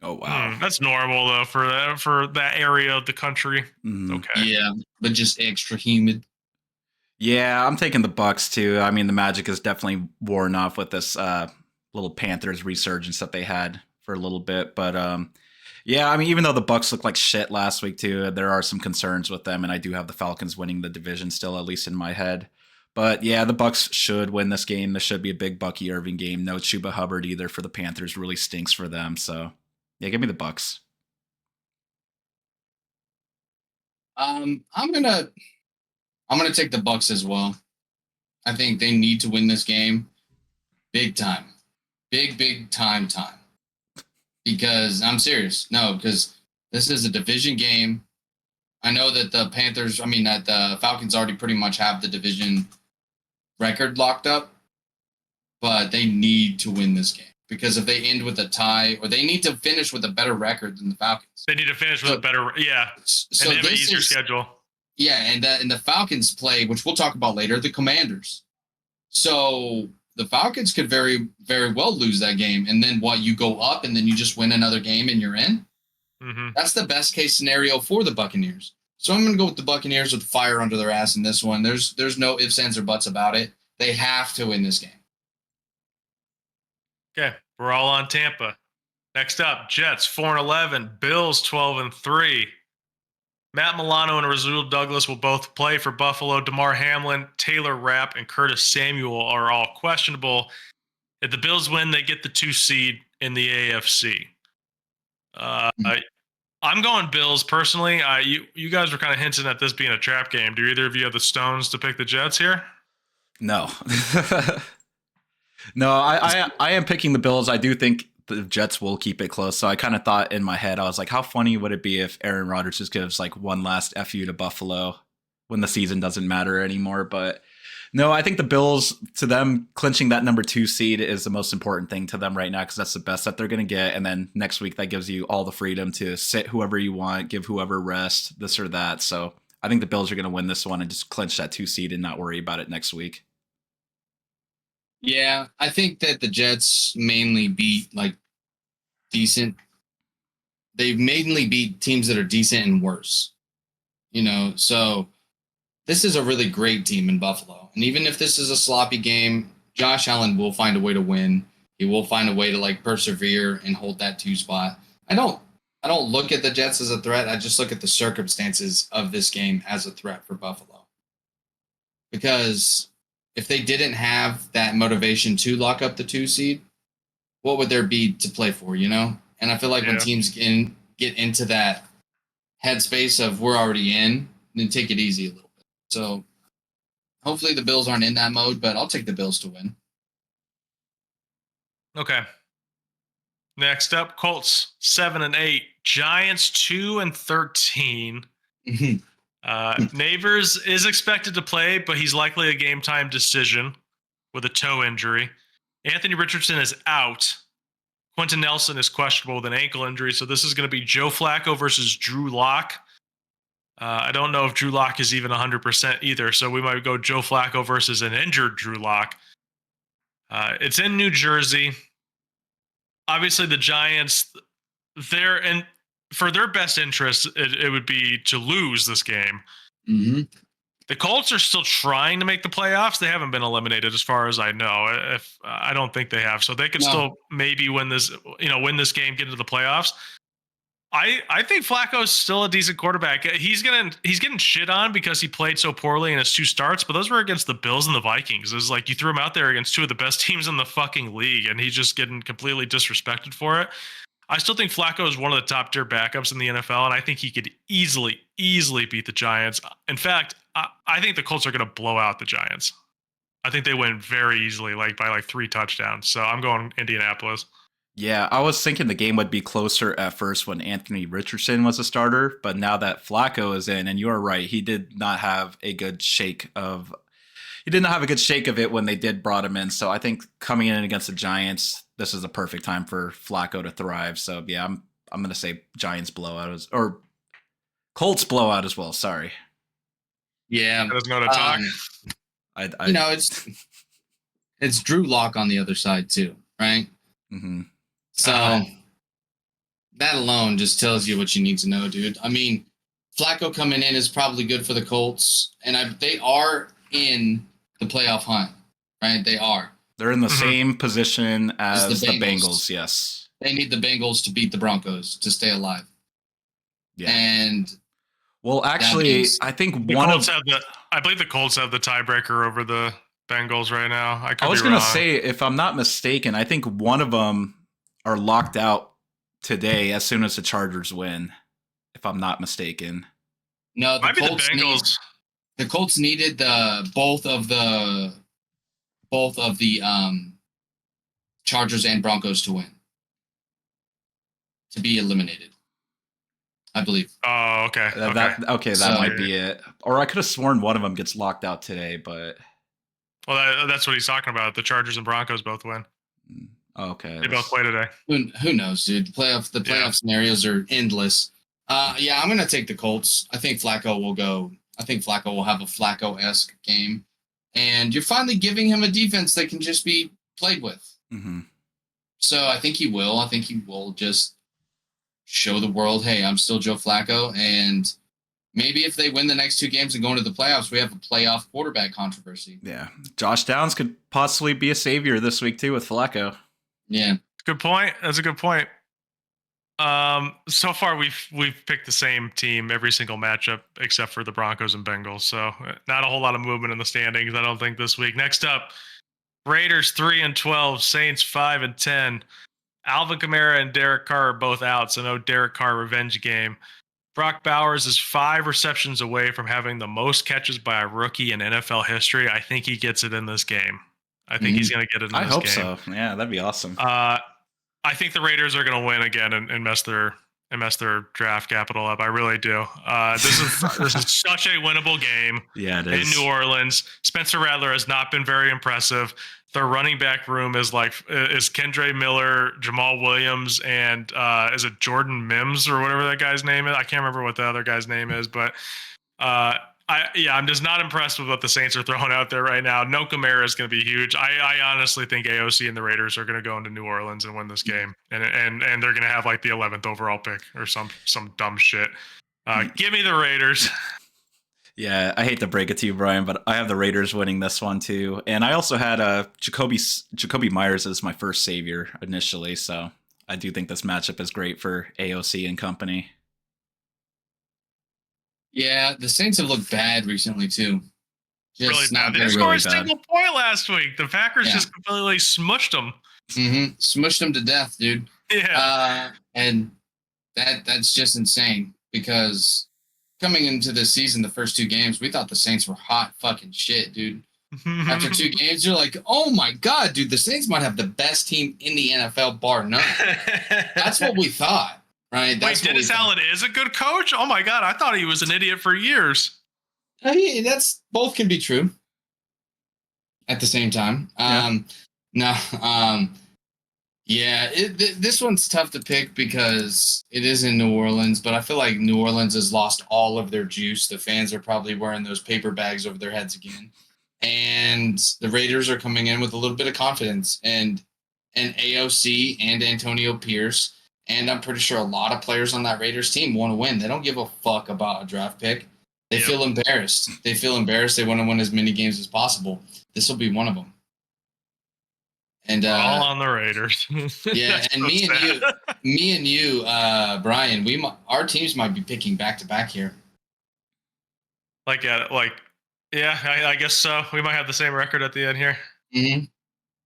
Oh, wow. That's normal though for that area of the country. Okay. Yeah, but just extra humid. Yeah, I'm taking the Bucs too. I mean, the magic is definitely worn off with this little Panthers resurgence that they had for a little bit. But yeah, I mean, even though the Bucs looked like shit last week too, there are some concerns with them, and I do have the Falcons winning the division still, at least in my head. But yeah, the Bucs should win this game. This should be a big Bucky Irving game. No Chuba Hubbard either for the Panthers. Really stinks for them. So yeah, give me the Bucs. I'm gonna take the Bucs as well. I think they need to win this game, big time, big time. Because I'm serious. No, because this is a division game. I know that the Falcons already pretty much have the division record locked up, but they need to win this game because if they end with a tie, or they need to finish with a better record than the Falcons. They need to finish with a better, yeah. So and they have an easier schedule. Yeah, and the Falcons play, which we'll talk about later, the Commanders. So the Falcons could very, very well lose that game. And then you go up and then you just win another game and you're in? Mm-hmm. That's the best case scenario for the Buccaneers. So I'm going to go with the Buccaneers with fire under their ass in this one. There's no ifs, ands, or buts about it. They have to win this game. Okay, we're all on Tampa. Next up, Jets 4-11, Bills 12-3. Matt Milano and Rasul Douglas will both play for Buffalo. DeMar Hamlin, Taylor Rapp, and Curtis Samuel are all questionable. If the Bills win, they get the 2 seed in the AFC. I'm going Bills personally. You guys were kind of hinting at this being a trap game. Do either of you have the stones to pick the Jets here? No. No, I am picking the Bills. I do think the Jets will keep it close. So I kind of thought in my head, I was like, how funny would it be if Aaron Rodgers just gives like one last FU to Buffalo when the season doesn't matter anymore? But No, I think the Bills, to them, clinching that number 2 seed is the most important thing to them right now because that's the best that they're going to get. And then next week, that gives you all the freedom to sit whoever you want, give whoever rest, this or that. So I think the Bills are going to win this one and just clinch that 2 seed and not worry about it next week. Yeah, I think that the Jets mainly beat like decent. They mainly beat teams that are decent and worse. So this is a really great team in Buffalo. And even if this is a sloppy game, Josh Allen will find a way to win. He will find a way to like persevere and hold that 2 spot. I don't look at the Jets as a threat. I just look at the circumstances of this game as a threat for Buffalo. Because if they didn't have that motivation to lock up the 2 seed, what would there be to play for, And I feel like when teams get into that headspace of we're already in, then take it easy a little bit. So hopefully the Bills aren't in that mode, but I'll take the Bills to win. Okay. Next up, Colts 7-8, Giants 2-13. Neighbors is expected to play, but he's likely a game time decision with a toe injury. Anthony Richardson is out. Quentin Nelson is questionable with an ankle injury, so this is going to be Joe Flacco versus Drew Lock. I don't know if Drew Lock is even 100% either, so we might go Joe Flacco versus an injured Drew Lock. It's in New Jersey. Obviously, the Giants, for their best interest, it would be to lose this game. Mm-hmm. The Colts are still trying to make the playoffs. They haven't been eliminated, as far as I know. I don't think they have, so they could still maybe win this game, get into the playoffs. I think Flacco's still a decent quarterback. He's getting shit on because he played so poorly in his 2 starts, but those were against the Bills and the Vikings. It's like you threw him out there against 2 of the best teams in the fucking league, and he's just getting completely disrespected for it. I still think Flacco is one of the top tier backups in the NFL, and I think he could easily beat the Giants. In fact, I think the Colts are going to blow out the Giants. I think they win very easily, by 3 touchdowns. So I'm going Indianapolis. Yeah, I was thinking the game would be closer at first when Anthony Richardson was a starter, but now that Flacco is in, and you are right, he did not have a good shake of it when they did brought him in. So I think coming in against the Giants, this is the perfect time for Flacco to thrive. So yeah, I'm going to say Giants blowout or Colts blowout as well. Sorry. Yeah, that doesn't know to talk. It's Drew Lock on the other side too, right? Mm-hmm. So that alone just tells you what you need to know, dude. I mean, Flacco coming in is probably good for the Colts, and they are in the playoff hunt, right? They are. They're in the same position as the Bengals. Yes. They need the Bengals to beat the Broncos to stay alive. Yeah. And well, actually, I think I believe the Colts have the tiebreaker over the Bengals right now. I was going to say, if I'm not mistaken, I think one of them are locked out today as soon as the Chargers win, if I'm not mistaken. No, the Bengals. The Colts needed both of the Chargers and Broncos to win, to be eliminated, I believe. Oh, okay. That might be it. Or I could have sworn one of them gets locked out today, but... Well, that's what he's talking about. The Chargers and Broncos both win. Okay. They both play today. Who knows, dude? The playoff scenarios are endless. Yeah, I'm going to take the Colts. I think Flacco will have a Flacco-esque game. And you're finally giving him a defense that can just be played with. Mm-hmm. So I think he will. I think he will just show the world, hey, I'm still Joe Flacco. And maybe if they win the next 2 games and go into the playoffs, we have a playoff quarterback controversy. Yeah. Josh Downs could possibly be a savior this week, too, with Flacco. Yeah. Good point. That's a good point. So far we've picked the same team every single matchup except for the Broncos and Bengals. So not a whole lot of movement in the standings, I don't think, this week. Next up, Raiders 3-12, Saints 5-10. Alvin Kamara and Derek Carr are both out, so no Derek Carr revenge game. Brock Bowers is 5 receptions away from having the most catches by a rookie in NFL history. I think he gets it in this game. I think he's going to get it in this game. I hope so. Yeah, that'd be awesome. I think the Raiders are going to win again and mess their and mess their draft capital up. I really do. This is such a winnable game. Yeah, it in is. New Orleans. Spencer Rattler has not been very impressive. Their running back room is Kendre Miller, Jamal Williams, and is it Jordan Mims or whatever that guy's name is? I can't remember what the other guy's name is, but I'm just not impressed with what the Saints are throwing out there right now. No Kamara is going to be huge. I honestly think AOC and the Raiders are going to go into New Orleans and win this game, and they're going to have like the 11th overall pick or some dumb shit. Give me the Raiders. Yeah, I hate to break it to you, Brian, but I have the Raiders winning this one too. And I also had Jacoby Myers as my first savior initially, so I do think this matchup is great for AOC and company. Yeah, the Saints have looked bad recently too. Just really bad. They didn't score a single point last week. The Packers just completely smushed them. Smushed them to death, dude. Yeah. And that's just insane because coming into this season, the first 2 games, we thought the Saints were hot fucking shit, dude. After 2 games, you're like, oh my God, dude, the Saints might have the best team in the NFL, bar none. That's what we thought, right? Wait, Dennis Allen is a good coach? Oh my God, I thought he was an idiot for years. That's both can be true at the same time. This one's tough to pick because it is in New Orleans, but I feel like New Orleans has lost all of their juice. The fans are probably wearing those paper bags over their heads again. And the Raiders are coming in with a little bit of confidence and AOC and Antonio Pierce. And I'm pretty sure a lot of players on that Raiders team want to win. They don't give a fuck about a draft pick. They feel embarrassed. They want to win as many games as possible. This will be one of them. And all on the Raiders. Yeah, and me and you, Brian, our teams might be picking back to back here. I guess so. We might have the same record at the end here,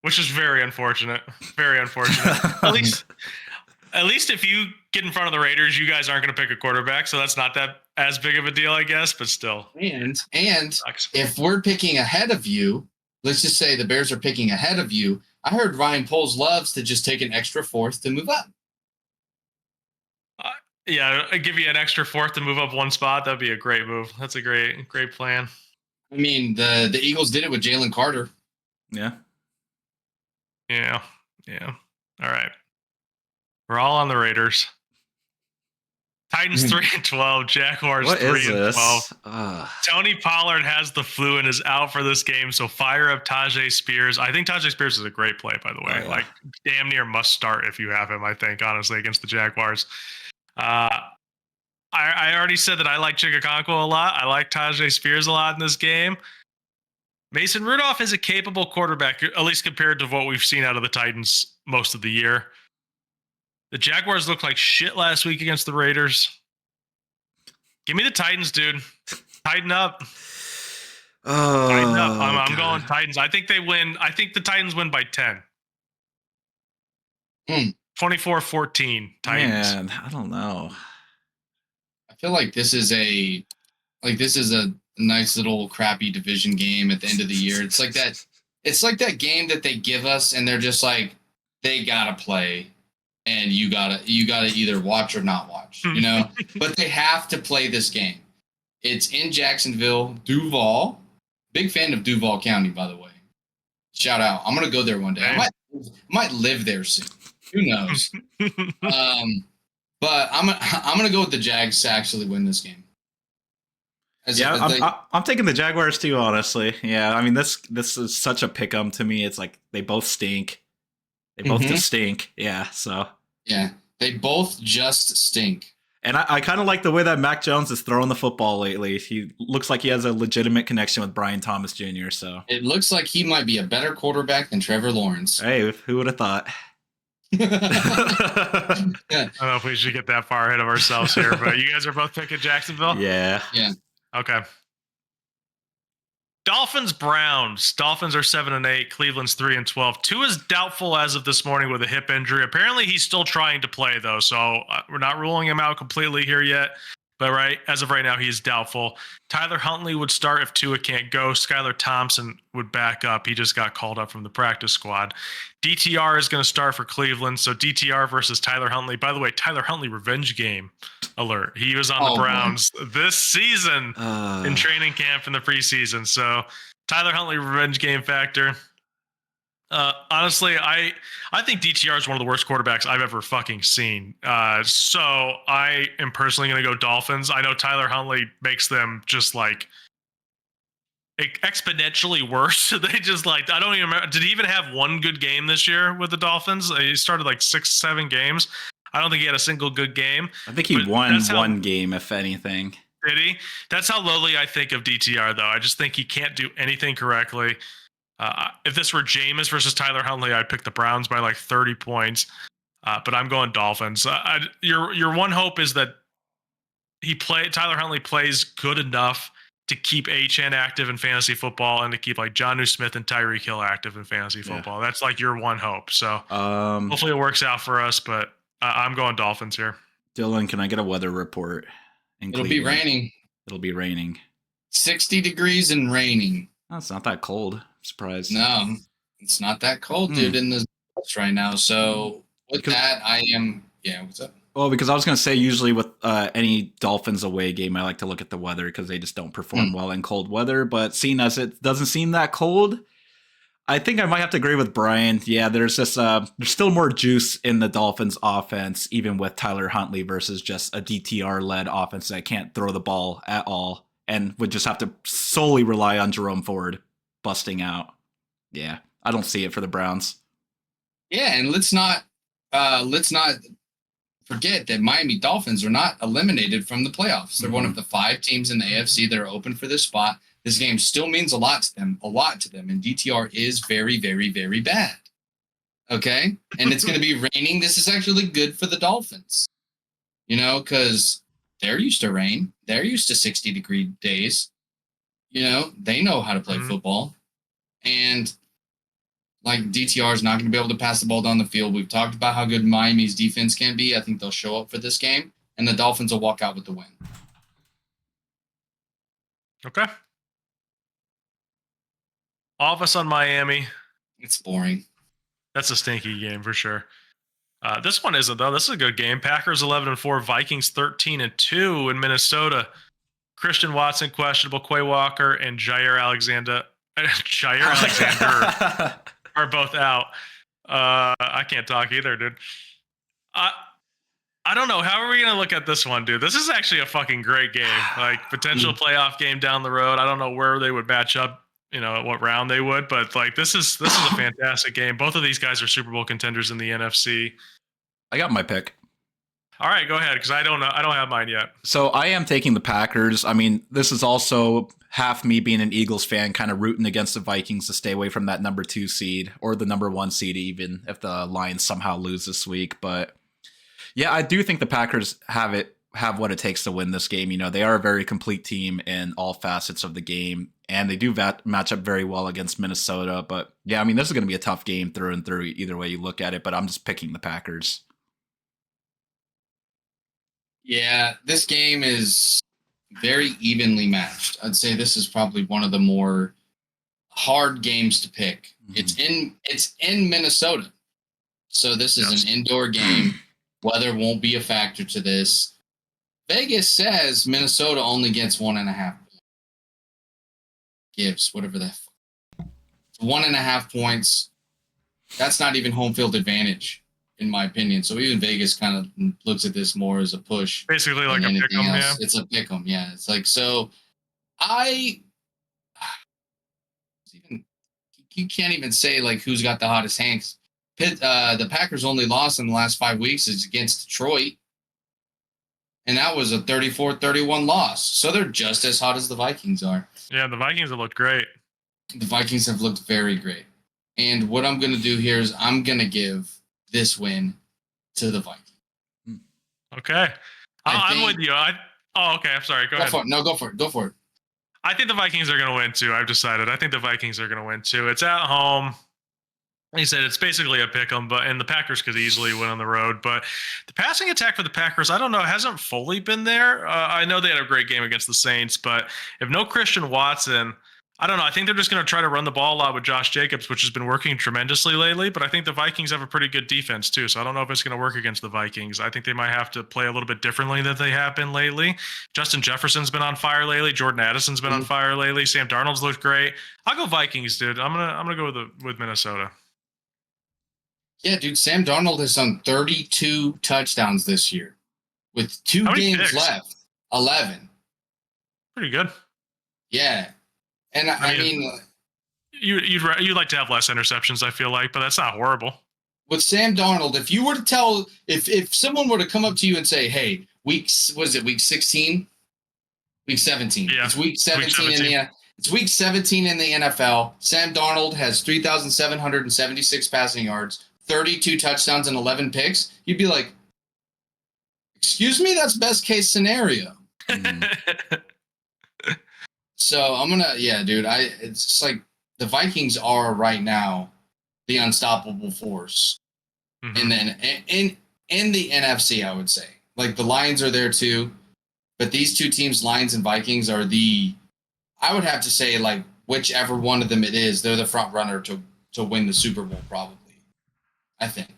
which is very unfortunate. Very unfortunate. At least if you get in front of the Raiders, you guys aren't going to pick a quarterback, so that's not that as big of a deal, I guess. But still, and if we're picking ahead of you, let's just say the Bears are picking ahead of you. I heard Ryan Poles loves to just take an extra 4th to move up. I'd give you an extra 4th to move up 1 spot. That'd be a great move. That's a great plan. I mean, the Eagles did it with Jalen Carter. Yeah. All right. We're all on the Raiders. Titans 3-12, Jaguars 3-12. Tony Pollard has the flu and is out for this game, so fire up Tajay Spears. I think Tajay Spears is a great play, by the way. Like, damn near must start if you have him, I think, honestly, against the Jaguars. I already said that I like Chigakonko a lot. I like Tajay Spears a lot in this game. Mason Rudolph is a capable quarterback, at least compared to what we've seen out of the Titans most of the year. The Jaguars looked like shit last week against the Raiders. Give me the Titans, dude. Tighten up. Tighten up. I'm going Titans. I think they win. I think the Titans win by 10. 24-14 Titans. Man, I don't know. I feel like this is a nice little crappy division game at the end of the year. It's like that game that they give us and they're just like, they gotta play. And you gotta either watch or not watch, you know. But they have to play this game. It's in Jacksonville, Duval. Big fan of Duval County, by the way. Shout out! I'm gonna go there one day. I might live there soon. Who knows? But I'm gonna go with the Jags to actually win this game. I'm taking the Jaguars too, honestly. Yeah, I mean this is such a pick 'em to me. It's like they both stink. They both just stink. Yeah, so. Yeah, they both just stink. And I kind of like the way that Mac Jones is throwing the football lately. He looks like he has a legitimate connection with Brian Thomas Jr., so. It looks like he might be a better quarterback than Trevor Lawrence. Hey, who would have thought? I don't know if we should get that far ahead of ourselves here, but you guys are both picking Jacksonville? Yeah. Okay. Dolphins, Browns. Dolphins are 7-8. Cleveland's 3-12. Tua is doubtful as of this morning with a hip injury. Apparently, he's still trying to play though, so we're not ruling him out completely here yet. but as of right now, he's doubtful. Tyler Huntley would start if Tua can't go. Skylar Thompson would back up. He just got called up from the practice squad. DTR is going to start for Cleveland. So DTR versus Tyler Huntley. By the way, Tyler Huntley revenge game alert. He was on the Browns this season in training camp in the preseason. So Tyler Huntley revenge game factor. Honestly, I think DTR is one of the worst quarterbacks I've ever fucking seen. So I am personally going to go Dolphins. I know Tyler Huntley makes them just like exponentially worse. They just I don't even remember. Did he even have one good game this year with the Dolphins? He started 6-7 games. I don't think he had a single good game. I think he won one game, if anything. Did he? That's how lowly I think of DTR, though. I just think he can't do anything correctly. If this were Jameis versus Tyler Huntley, I'd pick the Browns by 30 points. But I'm going Dolphins. Your one hope is that Tyler Huntley plays good enough to keep Achane active in fantasy football and to keep Jonnu Smith and Tyreek Hill active in fantasy football. That's your one hope. So hopefully it works out for us. But I'm going Dolphins here. Dylan, can I get a weather report? It'll be raining. It'll be raining. 60 degrees and raining. Oh, it's not that cold. Surprised. No, it's not that cold, dude, in the right now. So with that, I am. Yeah, what's up? Well, because I was going to say, usually with any Dolphins away game, I like to look at the weather because they just don't perform well in cold weather. But seeing as it doesn't seem that cold, I think I might have to agree with Brian. Yeah, there's just there's still more juice in the Dolphins offense, even with Tyler Huntley versus just a DTR-led offense that can't throw the ball at all and would just have to solely rely on Jerome Ford busting out. Yeah, I don't see it for the Browns. Yeah, and let's not forget that Miami Dolphins are not eliminated from the playoffs. They're one of the 5 teams in the AFC that are open for this spot. This game still means a lot to them, and DTR is very, very, very bad. Okay? And it's going to be raining. This is actually good for the Dolphins, because they're used to rain. They're used to 60-degree days. They know how to play football. And DTR is not going to be able to pass the ball down the field. We've talked about how good Miami's defense can be. I think they'll show up for this game, and the Dolphins will walk out with the win. Okay. All of us on Miami. It's boring. That's a stinky game for sure. This one isn't, though. This is a good game. Packers 11-4, Vikings 13-2 in Minnesota. Christian Watson, questionable. Quay Walker and Jair Alexander are both out. I can't talk either, dude. I don't know. How are we going to look at this one, dude? This is actually a fucking great game. Potential playoff game down the road. I don't know where they would match up, at what round they would, but this is a fantastic game. Both of these guys are Super Bowl contenders in the NFC. I got my pick. All right, go ahead, because I don't know. I don't have mine yet. So I am taking the Packers. I mean, this is also half me being an Eagles fan, kind of rooting against the Vikings to stay away from that number 2 seed or the number 1 seed, even if the Lions somehow lose this week. But yeah, I do think the Packers have what it takes to win this game. They are a very complete team in all facets of the game, and they do match up very well against Minnesota. But yeah, I mean, this is going to be a tough game through and through, either way you look at it. But I'm just picking the Packers. Yeah, this game is very evenly matched. I'd say this is probably one of the more hard games to pick. It's in Minnesota. So this is an indoor game. Weather won't be a factor to this. Vegas says Minnesota only gets 1.5 gives, whatever that. 1.5 points. That's not even home field advantage, in my opinion. So even Vegas kind of looks at this more as a push. Basically like a pick 'em, yeah. It's a pick 'em, yeah. It's so you can't even say who's got the hottest hands. The Packers only lost in the last 5 weeks is against Detroit. And that was a 34-31 loss. So they're just as hot as the Vikings are. Yeah, the Vikings have looked great. The Vikings have looked very great. And what I'm going to do here is I'm going to give this win to the Vikings. Okay. I'm with you. Okay. I'm sorry. Go ahead. No, go for it. Go for it. I think the Vikings are going to win, too. I've decided. I think the Vikings are going to win, too. It's at home. he said it's basically a pick 'em, and the Packers could easily win on the road. But the passing attack for the Packers, I don't know, hasn't fully been there. I know they had a great game against the Saints, but if no Christian Watson, I don't know. I think they're just going to try to run the ball a lot with Josh Jacobs, which has been working tremendously lately. But I think the Vikings have a pretty good defense too, so I don't know if it's going to work against the Vikings. I think they might have to play a little bit differently than they have been lately. Justin Jefferson's been on fire lately. Jordan Addison's been on fire lately. Sam Darnold's looked great. I'll go Vikings, dude. I'm gonna go with Minnesota. Yeah, dude, Sam Darnold has done 32 touchdowns this year with 2 games picks? left. 11. Pretty good. Yeah. And I mean you'd like to have less interceptions, I feel like, but that's not horrible. With Sam Darnold, if you were to tell if someone were to come up to you and say, "Hey, week 16? Week 17. Yeah. It's week 17 it's week 17 in the NFL. Sam Darnold has 3,776 passing yards, 32 touchdowns, and 11 picks." You'd be like, "Excuse me, that's best case scenario." So I'm gonna, dude. It's just like the Vikings are right now the unstoppable force, and then in the NFC, I would say, like the Lions are there too, but these two teams, Lions and Vikings, are I would have to say, like, whichever one of them it is, they're the front runner to win the Super Bowl, probably. I think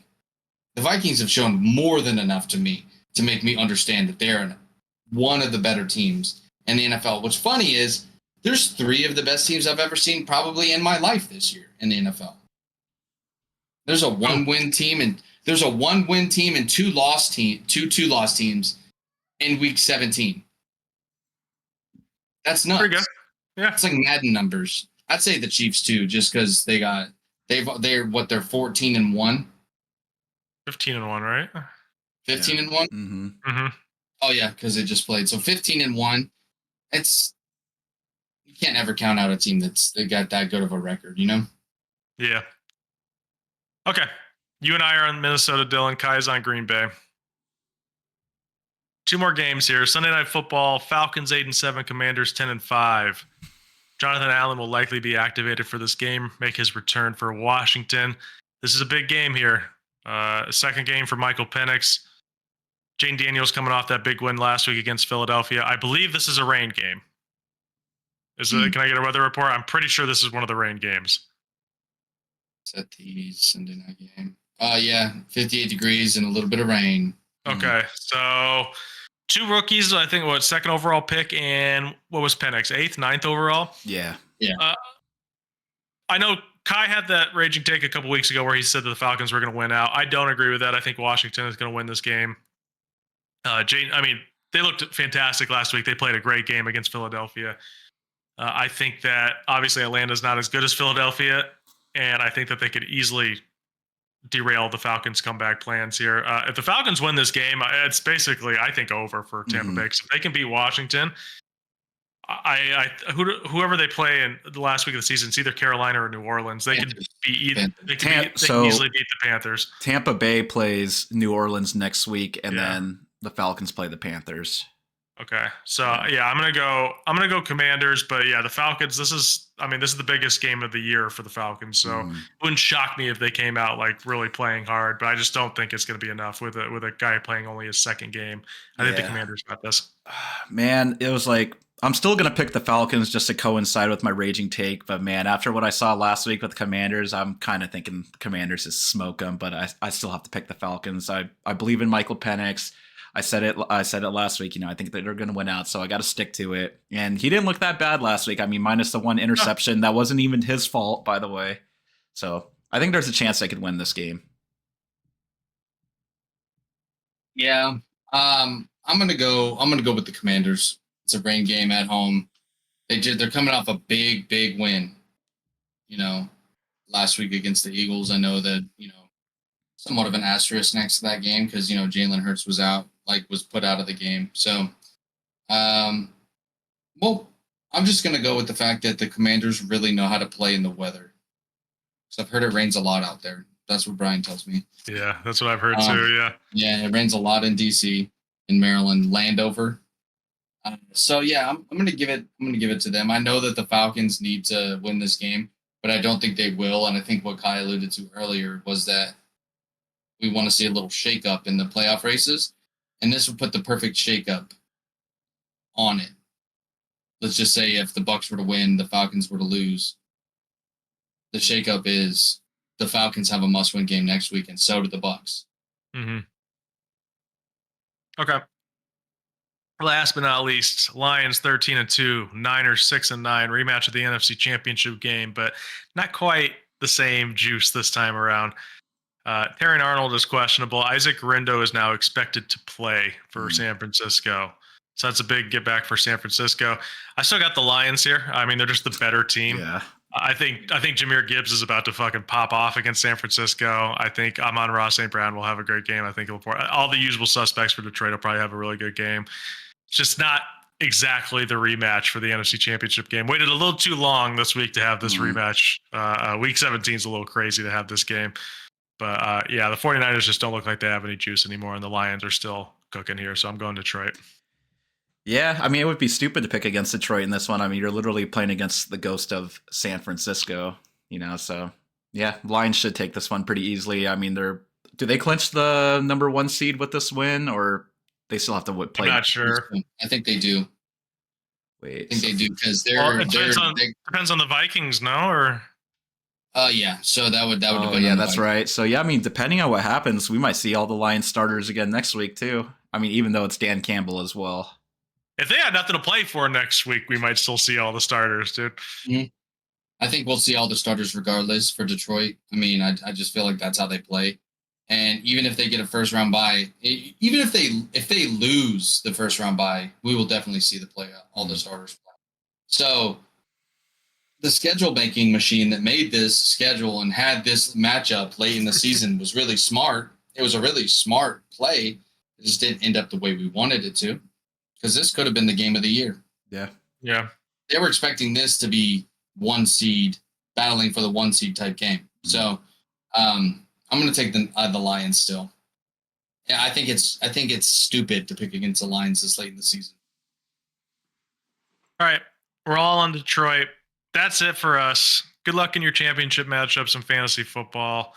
the Vikings have shown more than enough to me to make me understand that they're one of the better teams in the NFL. What's funny is there's 3 of the best teams I've ever seen probably in my life this year in the NFL. There's a one-win team and 2 two-loss teams in week 17. That's nuts. Pretty good. Yeah, it's like Madden numbers. I'd say the Chiefs too, just because they're 14-1, 15-1, right? 15-1. Mm-hmm. Mm-hmm. Oh yeah, because they just played. So 15-1. You can't ever count out a team they got that good of a record, you know? Yeah. Okay. You and I are on Minnesota, Dylan. Kai's on Green Bay. 2 more games here. Sunday Night Football, Falcons 8-7, Commanders 10-5. Jonathan Allen will likely be activated for this game, make his return for Washington. This is a big game here. Second game for Michael Penix. Jane Daniels coming off that big win last week against Philadelphia. I believe this is a rain game. Can I get a weather report? I'm pretty sure this is one of the rain games. Is that the Sunday night game? Yeah, 58 degrees and a little bit of rain. Okay, so 2 rookies, I think, second overall pick, and what was Penix? 8th, 9th overall? Yeah. I know Kai had that raging take a couple weeks ago where he said that the Falcons were going to win out. I don't agree with that. I think Washington is going to win this game. They looked fantastic last week. They played a great game against Philadelphia. I think that obviously Atlanta's not as good as Philadelphia, and I think that they could easily derail the Falcons' comeback plans here. If the Falcons win this game, it's basically, I think, over for Tampa Bay. So if they can beat Washington, whoever they play in the last week of the season, it's either Carolina or New Orleans. They can easily beat the Panthers. Tampa Bay plays New Orleans next week, and then the Falcons play the Panthers. Okay, so I'm gonna go Commanders, but the Falcons. This is the biggest game of the year for the Falcons. So it wouldn't shock me if they came out like really playing hard, but I just don't think it's gonna be enough with a guy playing only his second game. I think the Commanders got this. Man, it was like I'm still gonna pick the Falcons just to coincide with my raging take, but man, after what I saw last week with the Commanders, I'm kind of thinking Commanders is smoke them, but I still have to pick the Falcons. I believe in Michael Penix. I said it last week. I think that they're going to win out, so I got to stick to it. And he didn't look that bad last week. Minus the 1 interception. That wasn't even his fault, by the way. So I think there's a chance they could win this game. Yeah. I'm gonna go with the Commanders. It's a rain game at home. They're coming off a big win. Last week against the Eagles. I know that somewhat of an asterisk next to that game because Jalen Hurts was put out of the game. So, I'm just gonna go with the fact that the Commanders really know how to play in the weather. So I've heard it rains a lot out there. That's what Brian tells me. Yeah, that's what I've heard too. Yeah. Yeah, it rains a lot in DC, in Maryland, Landover. I'm gonna give it to them. I know that the Falcons need to win this game. but I don't think they will. And I think what Kai alluded to earlier was that we want to see a little shakeup in the playoff races, and this would put the perfect shakeup on it. Let's just say if the Bucs were to win, the Falcons were to lose. The shakeup is the Falcons have a must-win game next week, and so do the Bucs. Mm-hmm. Okay. Last but not least, Lions 13-2, Niners 6-9, rematch of the NFC Championship game, but not quite the same juice this time around. Terry Arnold is questionable. Isaac Rindo is now expected to play for San Francisco. So that's a big get back for San Francisco. I still got the Lions here. I mean, they're just the better team. Yeah. I think Jahmyr Gibbs is about to fucking pop off against San Francisco. I think Amon-Ra St. Brown will have a great game. I think all the usual suspects for Detroit will probably have a really good game. It's just not exactly the rematch for the NFC Championship game. Waited a little too long this week to have this rematch. Week 17 is a little crazy to have this game. But yeah, the 49ers just don't look like they have any juice anymore, and the Lions are still cooking here. So I'm going Detroit. Yeah, I mean, it would be stupid to pick against Detroit in this one. I mean, you're literally playing against the ghost of San Francisco, so yeah, Lions should take this one pretty easily. I mean, do they clinch the number 1 seed with this win, or they still have to play? I'm not sure. I think they do. Wait, I think they do because depends on the Vikings, no? Or yeah, so that would oh depend. Yeah, that's right. So yeah, I mean, depending on what happens, we might see all the Lions starters again next week too. I mean, even though it's Dan Campbell as well. If they had nothing to play for next week, we might still see all the starters, dude. Mm-hmm. I think we'll see all the starters regardless for Detroit. I mean, I just feel like that's how they play. And even if they get a first round bye, even if they lose the first round bye, we will definitely see all the starters play. So the schedule banking machine that made this schedule and had this matchup late in the season was really smart. It was a really smart play. It just didn't end up the way we wanted it to, because this could have been the game of the year. Yeah. They were expecting this to be 1 seed, battling for the 1 seed type game. So I'm going to take the Lions still. Yeah, I think it's stupid to pick against the Lions this late in the season. All right, we're all on Detroit. That's it for us. Good luck in your championship matchups in fantasy football.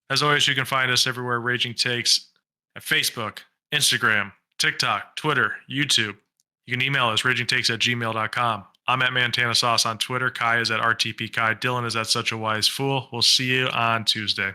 As always, you can find us everywhere Raging Takes at Facebook, Instagram, TikTok, Twitter, YouTube. You can email us, ragingtakes@gmail.com. I'm at Montana Sauce on Twitter. Kai is at RTP Kai. Dylan is at Such a Wise Fool. We'll see you on Tuesday.